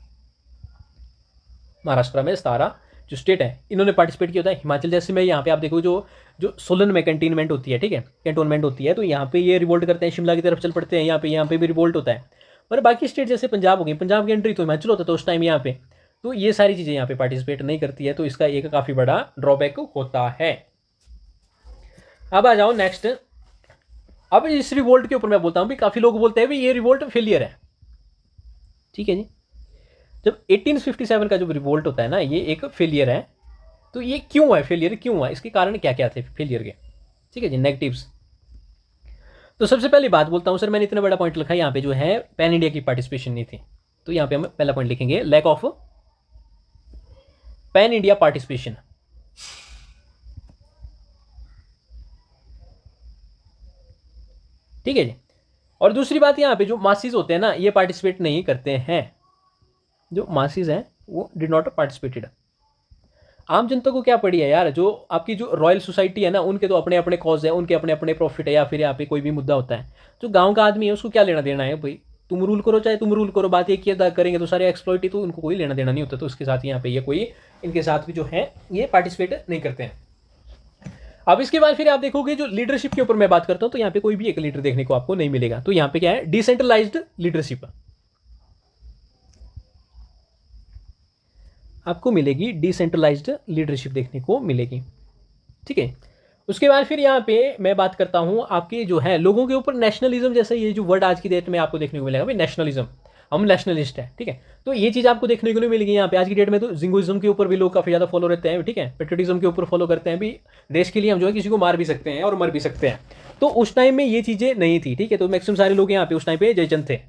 महाराष्ट्र में सतारा जो स्टेट है इन्होंने पार्टिसिपेट किया होता है। हिमाचल जैसे में यहाँ पे आप देखो जो जो सोलन में कैंटोनमेंट होती है, ठीक है, कैंटोनमेंट होती है, तो यहाँ पे ये रिवोल्ट करते हैं, शिमला की तरफ चल पड़ते हैं, यहाँ पे भी रिवोल्ट होता है। पर बाकी स्टेट जैसे पंजाब हो गई, पंजाब की एंट्री तो हिमाचल होता था उस टाइम यहाँ पे, तो ये सारी चीज़ें यहाँ पे पार्टिसिपेट नहीं करती है, तो इसका एक काफ़ी बड़ा ड्रॉबैक होता है। अब आ जाओ नेक्स्ट। अब इस रिवोल्ट के ऊपर मैं बोलता हूँ भी काफ़ी लोग बोलते हैं भी ये रिवोल्ट फेलियर है, ठीक है जी। जब 1857 का जो रिवोल्ट होता है ना ये एक फेलियर है, तो ये क्यों है फेलियर, क्यों हुआ, इसके कारण क्या क्या थे फेलियर के, ठीक है जी, नेगेटिव्स। तो सबसे पहली बात बोलता हूँ सर, मैंने इतना बड़ा पॉइंट लिखा है यहाँ पे जो है पैन इंडिया की पार्टिसिपेशन नहीं थी, तो यहाँ पे हम पहला पॉइंट लिखेंगे lack of pan India participation, ठीक है जी। और दूसरी बात यहाँ पे जो मासीज होते हैं ना ये पार्टिसिपेट नहीं करते हैं, जो मासीज हैं वो डिड नॉट पार्टिसिपेटेड। आम जनता को क्या पड़ी है यार, जो आपकी जो रॉयल सोसाइटी है ना, उनके तो अपने अपने कॉज है, उनके अपने अपने प्रॉफिट है, या फिर यहाँ पे कोई भी मुद्दा होता है। जो गाँव का आदमी है उसको क्या लेना देना है भाई, तुम रूल करो चाहे तुम रूल करो, बात एक ही करेंगे तो सारे एक्सप्लॉइट ही, तो उनको कोई लेना देना नहीं होता। तो उसके साथ यहाँ पे ये कोई इनके साथ भी जो है ये पार्टिसिपेट नहीं करते हैं। अब इसके बाद फिर आप देखोगे जो लीडरशिप के ऊपर मैं बात करता हूँ, तो यहाँ पे कोई भी एक लीडर देखने को आपको नहीं मिलेगा। तो यहाँ पे क्या है, डिसेंट्रलाइज्ड लीडरशिप आपको मिलेगी, डिसेंट्रलाइज्ड लीडरशिप देखने को मिलेगी। ठीक है, उसके बाद फिर यहाँ पे मैं बात करता हूँ आपके जो है लोगों के ऊपर नेशनलिज्म, जैसे ये जो वर्ड आज की डेट में आपको देखने को मिलेगा भाई, नेशनलिज्म, हम नेशनलिस्ट है। ठीक है, तो ये चीज़ आपको देखने को नहीं मिलेगी यहाँ पे आज की डेट में। तो जिंगोइज्म के ऊपर भी लोग काफ़ी ज़्यादा फॉलो रहते हैं। ठीक है, पेट्रियटिज्म के ऊपर फॉलो करते हैं भी, देश के लिए हम जो है किसी को मार भी सकते हैं और मर भी सकते हैं। तो उस टाइम में ये चीज़ें नहीं थी। ठीक है, तो मैक्सिमम सारे लोग यहाँ पे उस टाइम पे जयचंद थे।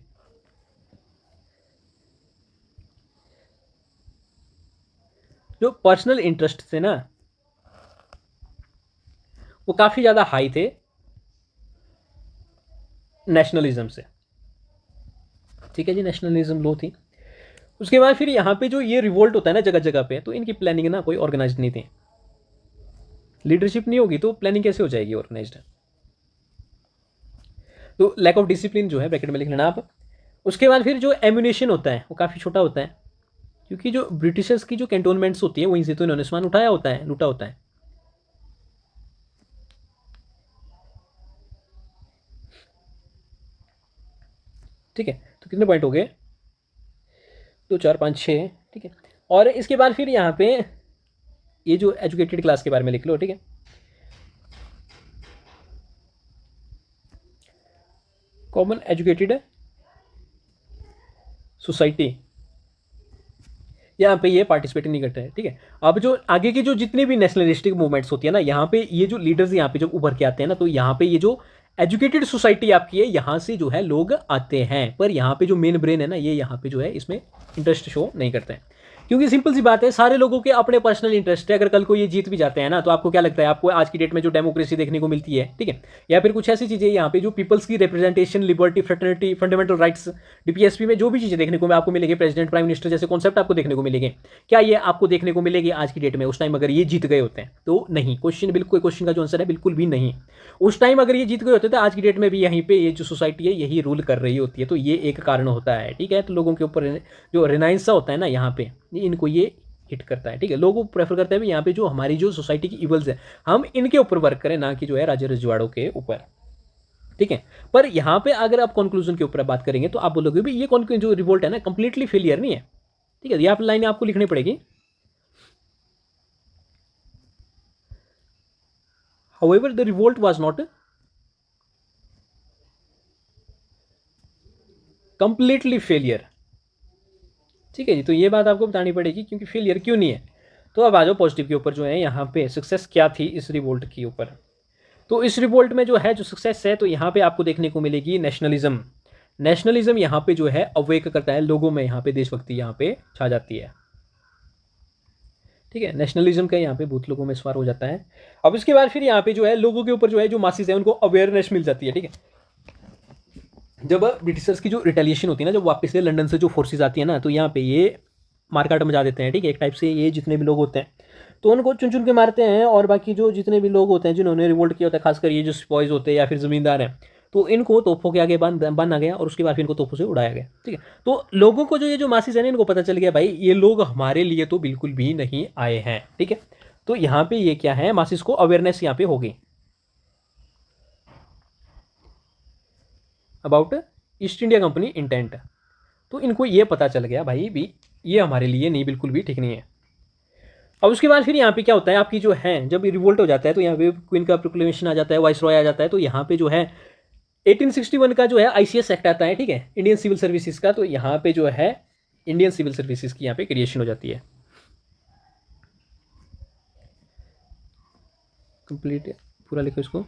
जो पर्सनल इंटरेस्ट थे ना वो काफ़ी ज़्यादा हाई थे नेशनलिज्म से। ठीक है जी, नेशनलिज्म लो थी। उसके बाद फिर यहाँ पे जो ये रिवोल्ट होता है ना जगह जगह पे, तो इनकी प्लानिंग ना कोई ऑर्गेनाइज नहीं थी। लीडरशिप नहीं होगी तो प्लानिंग कैसे हो जाएगी ऑर्गेनाइज्ड। तो लैक ऑफ डिसिप्लिन जो है ब्रैकेट में लिख लेना आप। उसके बाद फिर जो एम्यूनेशन होता है वो काफ़ी छोटा होता है, क्योंकि जो ब्रिटिशर्स की जो कैंटोनमेंट्स होती है वहीं से तो इन्होंने सामान उठाया होता है, लूटा होता है। ठीक है, तो कितने पॉइंट हो गए, 2 4 5 6। ठीक है, और इसके बाद फिर यहाँ पे ये जो एजुकेटेड क्लास के बारे में लिख लो। ठीक है, कॉमन एजुकेटेड सोसाइटी, यहाँ पे ये पार्टिसिपेट नहीं करते हैं। ठीक है, अब जो आगे की जो जितनी भी नेशनलिस्टिक मूवमेंट्स होती है ना, यहाँ पे ये जो लीडर्स यहाँ पे जब उभर के आते हैं ना, तो यहाँ पे ये जो एजुकेटेड सोसाइटी आपकी है यहाँ से जो है लोग आते हैं, पर यहाँ पे जो मेन ब्रेन है ना ये यहाँ पे जो है इसमें इंटरेस्ट शो नहीं करते हैं। क्योंकि सिंपल सी बात है, सारे लोगों के अपने पर्सनल इंटरेस्ट है। अगर कल को ये जीत भी जाते हैं ना, तो आपको क्या लगता है, आपको आज की डेट में जो डेमोक्रेसी देखने को मिलती है, ठीक है, या फिर कुछ ऐसी चीज़ें यहाँ पे जो पीपल्स की representation, liberty, fraternity, fundamental rights, DPSP में जो भी चीज़ें देखने को आपको मिलेगी, प्रेसिडेंट, प्राइम मिनिस्टर जैसे कॉन्सेप्ट आपको देखने को मिलेंगे, क्या ये आपको देखने को मिलेगी आज की डेट में? उस टाइम अगर ये जीत गए होते हैं तो नहीं। क्वेश्चन बिल्कुल, क्वेश्चन का जो आंसर है बिल्कुल भी नहीं। उस टाइम अगर ये जीत गए होते तो आज की डेट में भी यहीं पे ये जो सोसाइटी है यही रूल कर रही होती है। तो ये एक कारण होता है। ठीक है, तो लोगों के ऊपर जो रिनाइंसा होता है ना यहाँ पे, इनको ये हिट करता है। ठीक है, लोग प्रेफर करते हैं भी यहाँ पे जो हमारी जो सोसाइटी की इवल्स है हम इनके ऊपर वर्क करें, ना कि जो है राजा रजवाड़ों के ऊपर। ठीक है, पर यहाँ पे अगर आप कंक्लूजन के ऊपर बात करेंगे तो आप बोलोगे भी ये जो रिवोल्ट है ना कंप्लीटली फेलियर नहीं है। ठीक है, ये आप लाइन आपको लिखनी पड़ेगी। However, the revolt was not completely failure। ठीक है जी, तो ये बात आपको बतानी पड़ेगी क्योंकि फेलियर क्यों नहीं है। तो अब आ जाओ पॉजिटिव के ऊपर, जो है यहाँ पे सक्सेस क्या थी इस रिवोल्ट के ऊपर। तो इस रिवोल्ट में जो है जो सक्सेस है, तो यहाँ पे आपको देखने को मिलेगी नेशनलिज्म। नेशनलिज्म यहाँ पे जो है अवेक करता है लोगों में, यहाँ पे देशभक्ति यहाँ पे छा जाती है। ठीक है, नेशनलिज्म का यहाँ पे बहुत लोगों में सवार हो जाता है। अब इसके बाद फिर यहाँ पे जो है लोगों के ऊपर जो है जो मासिस है उनको अवेयरनेस मिल जाती है। ठीक है, जब ब्रिटिशर्स की जो रिटेलिएशन होती है ना, जब वापस से लंदन से जो फोर्सेज आती है ना, तो यहाँ पे ये मारकाट मचा देते हैं। ठीक है, एक टाइप से ये जितने भी लोग होते हैं तो उनको चुन चुन के मारते हैं, और बाकी जो जितने भी लोग होते हैं जिन्होंने रिवोल्ट किया होता है, खासकर ये जो सिपॉइज होते हैं या फिर ज़मींदार हैं, तो इनको तोपों के आगे बांधा गया और उसके बाद फिर इनको तोपों से उड़ाया गया। ठीक है, तो लोगों को जो ये जो मासिस है ना, इनको पता चल गया भाई ये लोग हमारे लिए तो बिल्कुल भी नहीं आए हैं। ठीक है, तो यहाँ पे ये क्या है, मासिस को अवेयरनेस यहाँ पे होगी about east India company intent. तो इनको ये पता चल गया भाई भी ये हमारे लिए नहीं, बिल्कुल भी ठीक नहीं है। अब उसके बाद फिर यहाँ पे क्या होता है, आपकी जो है जब रिवोल्ट हो जाता है तो यहाँ पे क्वीन का प्रोक्लेमेशन आ जाता है, वाइस रॉय आ जाता है। तो यहाँ पे जो है 1861 का जो है आईसीएस एक्ट आता है। ठीक है, इंडियन सिविल सर्विसेज का। तो यहाँ पे जो है इंडियन सिविल सर्विसेज की यहाँ पे क्रिएशन हो जाती है। कंप्लीट पूरा लिखो इसको,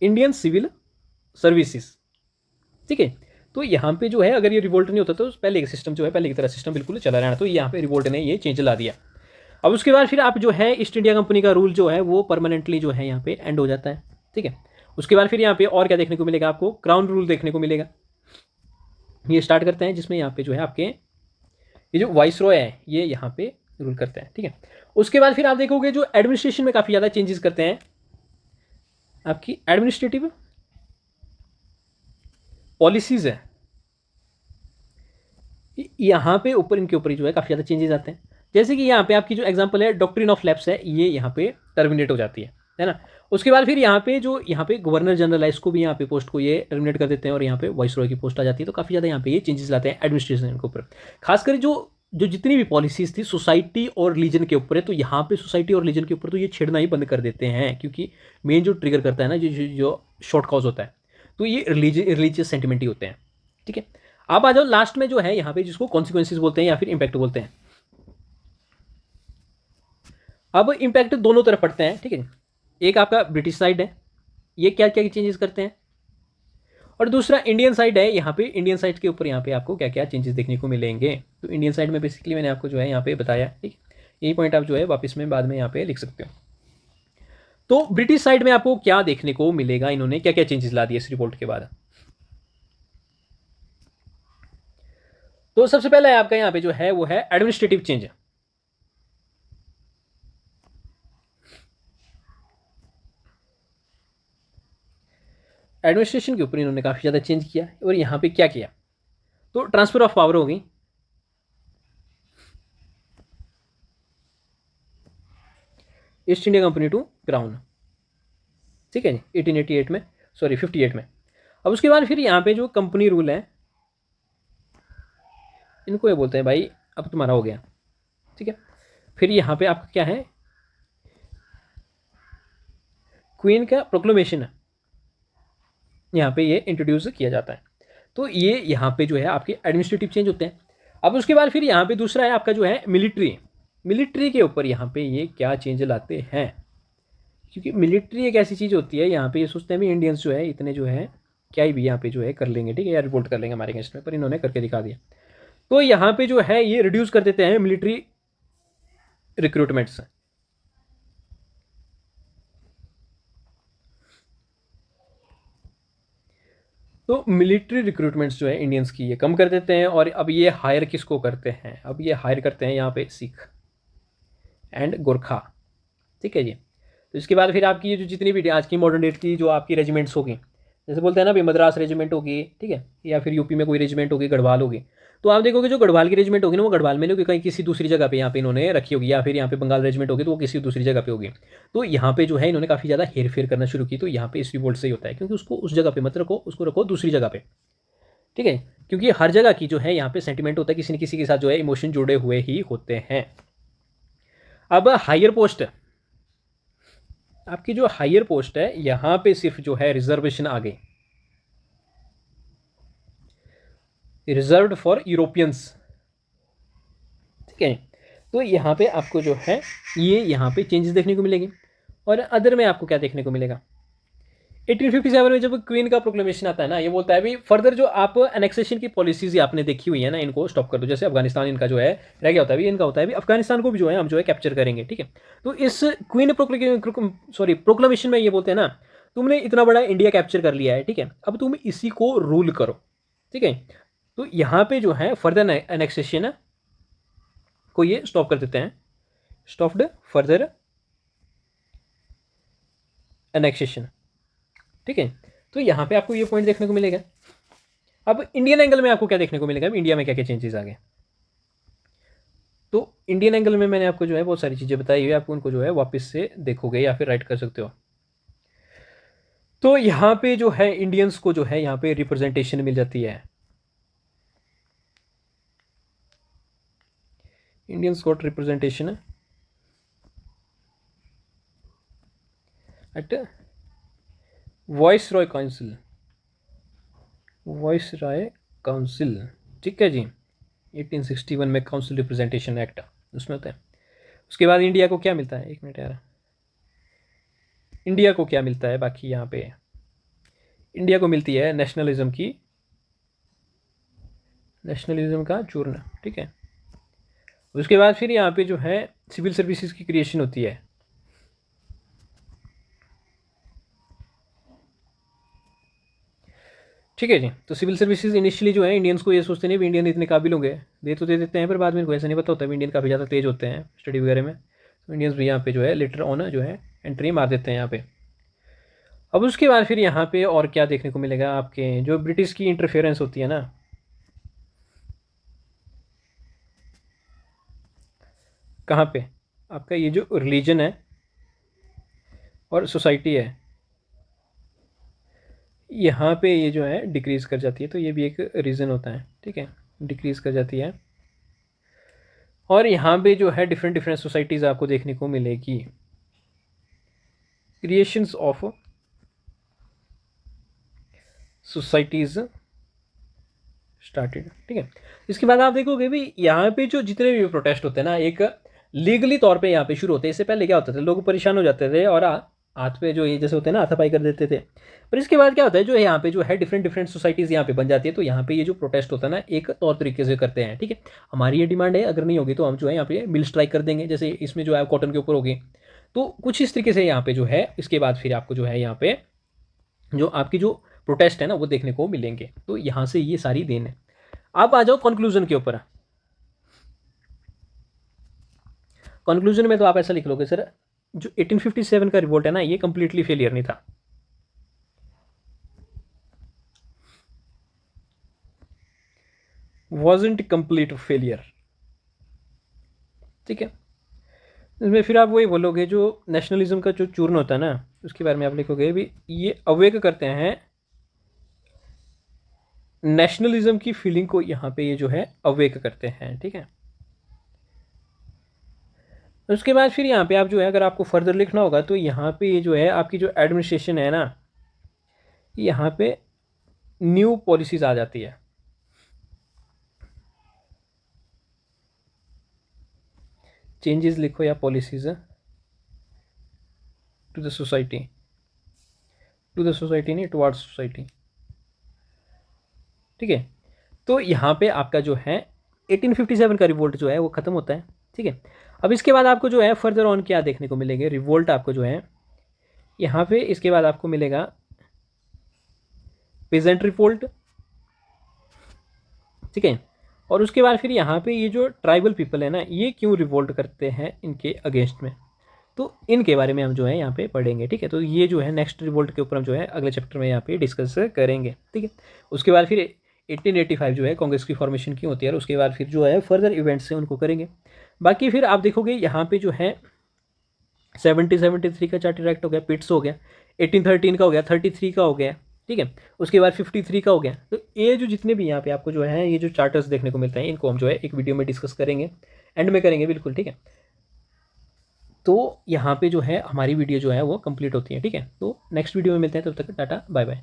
इंडियन सिविल सर्विसेज। ठीक है, तो यहाँ पे जो है अगर ये रिवोल्ट नहीं होता तो पहले एक सिस्टम जो है पहले की तरह सिस्टम बिल्कुल चला रहना। तो यहाँ पे रिवोल्ट ने ये चेंज ला दिया। अब उसके बाद फिर आप जो है ईस्ट इंडिया कंपनी का रूल जो है वो परमानेंटली जो है यहाँ पे एंड हो जाता है। ठीक है, उसके बाद फिर यहाँ पे और क्या देखने को मिलेगा, आपको क्राउन रूल देखने को मिलेगा। ये स्टार्ट करते हैं जिसमें यहाँ पे जो है आपके ये जो वाइस रॉय है ये यहाँ पे रूल करते हैं, ठीक है। उसके बाद फिर आप देखोगे जो एडमिनिस्ट्रेशन में काफ़ी ज़्यादा चेंजेस करते हैं, आपकी एडमिनिस्ट्रेटिव पॉलिसीज़ है, यहाँ पे ऊपर इनके ऊपर ही जो है काफ़ी ज़्यादा चेंजेस आते हैं। जैसे कि यहाँ पे आपकी जो एग्जांपल है डॉक्ट्रिन ऑफ लैप्स है, ये यहाँ पे टर्मिनेट हो जाती है ना। उसके बाद फिर यहाँ पे जो यहाँ पे गवर्नर जनरल है, इसको भी यहाँ पे पोस्ट को ये टर्मिनेट कर देते हैं और यहाँ पे वाइस रॉय की पोस्ट आ जाती है। तो काफ़ी ज़्यादा यहाँ पे ये चेंजेस लाते हैं एडमिनिस्ट्रेशन के ऊपर। खासकर जो जो जितनी भी पॉलिसीज़ थी सोसाइटी और रिलीजन के ऊपर है, तो यहाँ पे सोसाइटी और रिलीजन के ऊपर तो ये छेड़ना ही बंद कर देते हैं, क्योंकि मेन जो ट्रिगर करता है ना, जो शॉर्ट कॉज होता है, तो ये रिलीजियस सेंटिमेंट ही होते हैं, ठीक है। आप आ जाओ लास्ट में जो है यहाँ पे, जिसको कॉन्सिक्वेंसेज बोलते हैं या फिर इम्पैक्ट बोलते हैं। अब इम्पैक्ट दोनों तरफ पड़ते हैं, ठीक है। एक आपका ब्रिटिश साइड है, ये क्या क्या चेंजेस करते हैं, और दूसरा इंडियन साइड है, यहाँ पे इंडियन साइड के ऊपर यहाँ पे आपको क्या क्या चेंजेस देखने को मिलेंगे। तो इंडियन साइड में बेसिकली मैंने आपको जो है यहाँ पे बताया, ठीक। यही पॉइंट आप जो है वापस में बाद में यहाँ पे लिख सकते हो। तो ब्रिटिश साइड में आपको क्या देखने को मिलेगा, इन्होंने क्या क्या चेंजेस ला दिए इस रिपोर्ट के बाद। तो सबसे पहला है आपका यहाँ पे जो है वो है एडमिनिस्ट्रेटिव चेंज। एडमिनिस्ट्रेशन के ऊपर इन्होंने काफ़ी ज़्यादा चेंज किया, और यहाँ पे क्या किया, तो ट्रांसफर ऑफ पावर हो गई। East India Company to crown, ठीक है जी, 1888 में, सॉरी 58 में। अब उसके बाद फिर यहाँ पे जो कंपनी रूल है, इनको ये बोलते हैं भाई अब तुम्हारा हो गया, ठीक है। फिर यहाँ पे आपका क्या है, क्वीन का प्रोक्लेमेशन है, यहाँ पे ये इंट्रोड्यूस किया जाता है। तो ये यहाँ पे जो है आपके एडमिनिस्ट्रेटिव चेंज होते हैं। अब उसके बाद फिर यहाँ पे दूसरा है आपका जो है मिलिट्री के ऊपर यहाँ पे ये क्या चेंज लाते हैं, क्योंकि मिलिट्री एक ऐसी चीज़ होती है, यहाँ पे ये सोचते हैं भी इंडियंस जो है इतने जो है क्या ही भी यहाँ पे जो है कर लेंगे, ठीक है, या रिवोल्ट कर लेंगे हमारे अगेंस्ट में, पर इन्होंने करके दिखा दिया। तो यहाँ पे जो है ये रिड्यूस कर देते हैं मिलिट्री रिक्रूटमेंट्स। तो मिलिट्री रिक्रूटमेंट्स जो है इंडियंस की ये कम कर देते हैं, और अब ये हायर किसको करते हैं, अब ये हायर करते हैं यहाँ पे सिख एंड गोरखा, ठीक है जी। तो इसके बाद फिर आपकी ये जो जितनी भी आज की मॉडर्न डेट की जो आपकी रेजिमेंट्स होगी, जैसे बोलते हैं ना भाई मद्रास रेजिमेंट होगी, ठीक है, या फिर यूपी में कोई रेजिमेंट होगी, गढ़वाल होगी, तो आप देखोगे जो गढ़वाल की रेजिमेंट होगी ना, वो गढ़वाल में नहीं होगी, कहीं किसी दूसरी जगह पे यहाँ पे इन्होंने रखी होगी, या फिर यहाँ पे बंगाल रेजिमेंट होगी तो वो किसी दूसरी जगह पे होगी। तो यहाँ पे जो है इन्होंने काफ़ी ज़्यादा हेर फेर करना शुरू की। तो यहाँ पे इस रिवोल्ट से ही होता है, क्योंकि उसको उस जगह पे मत रखो, उसको रखो दूसरी जगह पे, ठीक है, क्योंकि हर जगह की जो है यहाँ पे सेंटिमेंट होता है, किसी न किसी के साथ जो है इमोशन जुड़े हुए ही होते हैं। अब हायर पोस्ट, आपकी जो हायर पोस्ट है यहाँ पे सिर्फ जो है रिजर्वेशन आ गई, रिजर्व्ड फॉर यूरोपियंस, ठीक है। तो यहाँ पे आपको जो है ये यहाँ पे चेंजेस देखने को मिलेंगे। और अदर में आपको क्या देखने को मिलेगा, 1857 में जब क्वीन का प्रोक्लेमेशन आता है ना, ये बोलता है भी फर्दर जो आप एनेक्सेशन की पॉलिसीज आपने देखी हुई है ना, इनको स्टॉप कर दो। जैसे अफगानिस्तान इनका जो है रह गया होता है भी, इनका होता है भी अफगानिस्तान को भी जो है हम जो है कैप्चर करेंगे, ठीक है। तो इस क्वीन प्रोक्लेमेशन में ये बोलते हैं ना, तुमने इतना बड़ा इंडिया कैप्चर कर लिया है, ठीक है, अब तुम इसी को रूल करो, ठीक है। तो यहाँ पे जो है फर्दर एनेक्सेशन को ये स्टॉप कर देते हैं, स्टॉप्ड फर्दर एनेक्सेशन, ठीक है। तो यहाँ पे आपको ये पॉइंट देखने को मिलेगा। अब इंडियन एंगल में आपको क्या देखने को मिलेगा, इंडिया में क्या क्या चेंजेस आ गए। तो इंडियन एंगल में मैंने आपको जो है बहुत सारी चीज़ें बताई हुई है, आपको उनको जो है वापस से देखोगे या फिर राइट कर सकते हो। तो यहाँ पे जो है इंडियंस को जो है यहाँ पे रिप्रेजेंटेशन मिल जाती है, Indians got representation at viceroy council, ठीक है जी, 1861 में काउंसिल रिप्रेजेंटेशन एक्ट उसमें होता है। उसके बाद इंडिया को क्या मिलता है, एक मिनट यार, इंडिया को क्या मिलता है बाकी यहाँ पे, इंडिया को मिलती है नेशनलिज्म का चूर्ण, ठीक है। उसके बाद फिर यहाँ पे जो है सिविल सर्विसेज की क्रिएशन होती है, ठीक है जी। तो सिविल सर्विसेज इनिशियली जो है इंडियंस को ये सोचते नहीं भी इंडियन इतने काबिल होंगे, दे तो दे देते हैं, पर बाद में इनको ऐसा नहीं पता होता है इंडियन काफ़ी ज़्यादा तेज होते हैं स्टडी वगैरह में, तो इंडियंस भी यहाँ पे जो है लेटर ऑन जो है एंट्री मार देते हैं यहाँ पे। अब उसके बाद फिर यहाँ पे और क्या देखने को मिलेगा, आपके जो ब्रिटिश की इंटरफेरेंस होती है ना, कहाँ पे आपका ये जो रिलीजन है और सोसाइटी है, यहाँ पे ये जो है डिक्रीज़ कर जाती है, तो ये भी एक रीज़न होता है, ठीक है, डिक्रीज़ कर जाती है। और यहाँ पे जो है डिफरेंट डिफरेंट सोसाइटीज़ आपको देखने को मिलेगी, क्रिएशंस ऑफ सोसाइटीज़ स्टार्टेड, ठीक है। इसके बाद आप देखोगे भी यहाँ पे जो जितने भी प्रोटेस्ट होते हैं ना, एक लीगली तौर पे यहाँ पे शुरू होते हैं। इससे पहले क्या होता था, लोग परेशान हो जाते थे और हाथ पे जो ये जैसे होते हैं ना हाथापाई कर देते थे, पर इसके बाद क्या होता है, जो यहाँ पे जो है डिफरेंट डिफरेंट सोसाइटीज़ यहाँ पे बन जाती है, तो यहाँ पे ये जो प्रोटेस्ट होता है ना एक तौर तरीके से करते हैं, ठीक है। हमारी ये डिमांड है, अगर नहीं होगी तो हम जो है यहाँ पे मिल स्ट्राइक कर देंगे, जैसे इसमें जो है कॉटन के ऊपर होगी, तो कुछ इस तरीके से यहाँ पे जो है इसके बाद फिर आपको जो है यहाँ पे जो आपकी जो प्रोटेस्ट है ना वो देखने को मिलेंगे। तो यहाँ से ये सारी देन है। अब आ जाओ कंक्लूजन के ऊपर। कंक्लूजन में तो आप ऐसा लिख लोगे सर, जो 1857 का रिवोल्ट है ना ये कंप्लीटली फेलियर नहीं था। वॉजंट कंप्लीट फेलियर, ठीक है। इसमें फिर आप वही बोलोगे जो नेशनलिज्म का जो चूर्ण होता है ना उसके बारे में आप लिखोगे भी ये अवेक करते हैं नेशनलिज्म की फीलिंग को, यहाँ पे ये जो है अवेक करते हैं, ठीक है। उसके बाद फिर यहाँ पे आप जो है अगर आपको फर्दर लिखना होगा तो यहाँ पे ये जो है आपकी जो एडमिनिस्ट्रेशन है ना, यहाँ पे न्यू पॉलिसीज आ जाती है, चेंजेस लिखो या policies to the society, to the society नहीं टुवार्ड्स सोसाइटी, ठीक है। तो यहाँ पे आपका जो है 1857 का रिवोल्ट जो है वो ख़त्म होता है, ठीक है। अब इसके बाद आपको जो है फर्दर ऑन क्या देखने को मिलेंगे, रिवोल्ट आपको जो है यहाँ पे इसके बाद आपको मिलेगा पेजेंट रिवोल्ट, ठीक है। और उसके बाद फिर यहाँ पे ये जो ट्राइबल पीपल है ना ये क्यों रिवोल्ट करते हैं इनके अगेंस्ट में, तो इनके बारे में हम जो है यहाँ पे पढ़ेंगे, ठीक है। तो ये जो है नेक्स्ट रिवोल्ट के ऊपर हम जो है अगले चैप्टर में यहाँ पे डिस्कस करेंगे, ठीक है। उसके बाद फिर 1885 जो है कांग्रेस की फॉर्मेशन क्यों होती है, और उसके बाद फिर जो है फर्दर इवेंट्स से उनको करेंगे। बाकी फिर आप देखोगे यहाँ पे जो है 73 का चार्टर एक्ट हो गया, पिट्स हो गया, 1813 का हो गया, 33 का हो गया, ठीक है। उसके बाद 53 का हो गया। तो ये जो जितने भी यहाँ पे आपको जो है ये जो चार्टर्स देखने को मिलते हैं इनको हम जो है एक वीडियो में डिस्कस करेंगे, एंड में करेंगे बिल्कुल, ठीक है। तो यहाँ पे जो है हमारी वीडियो जो है वो कंप्लीट होती है, ठीक है। तो नेक्स्ट वीडियो में मिलते हैं, तब तक टाटा बाय बाय।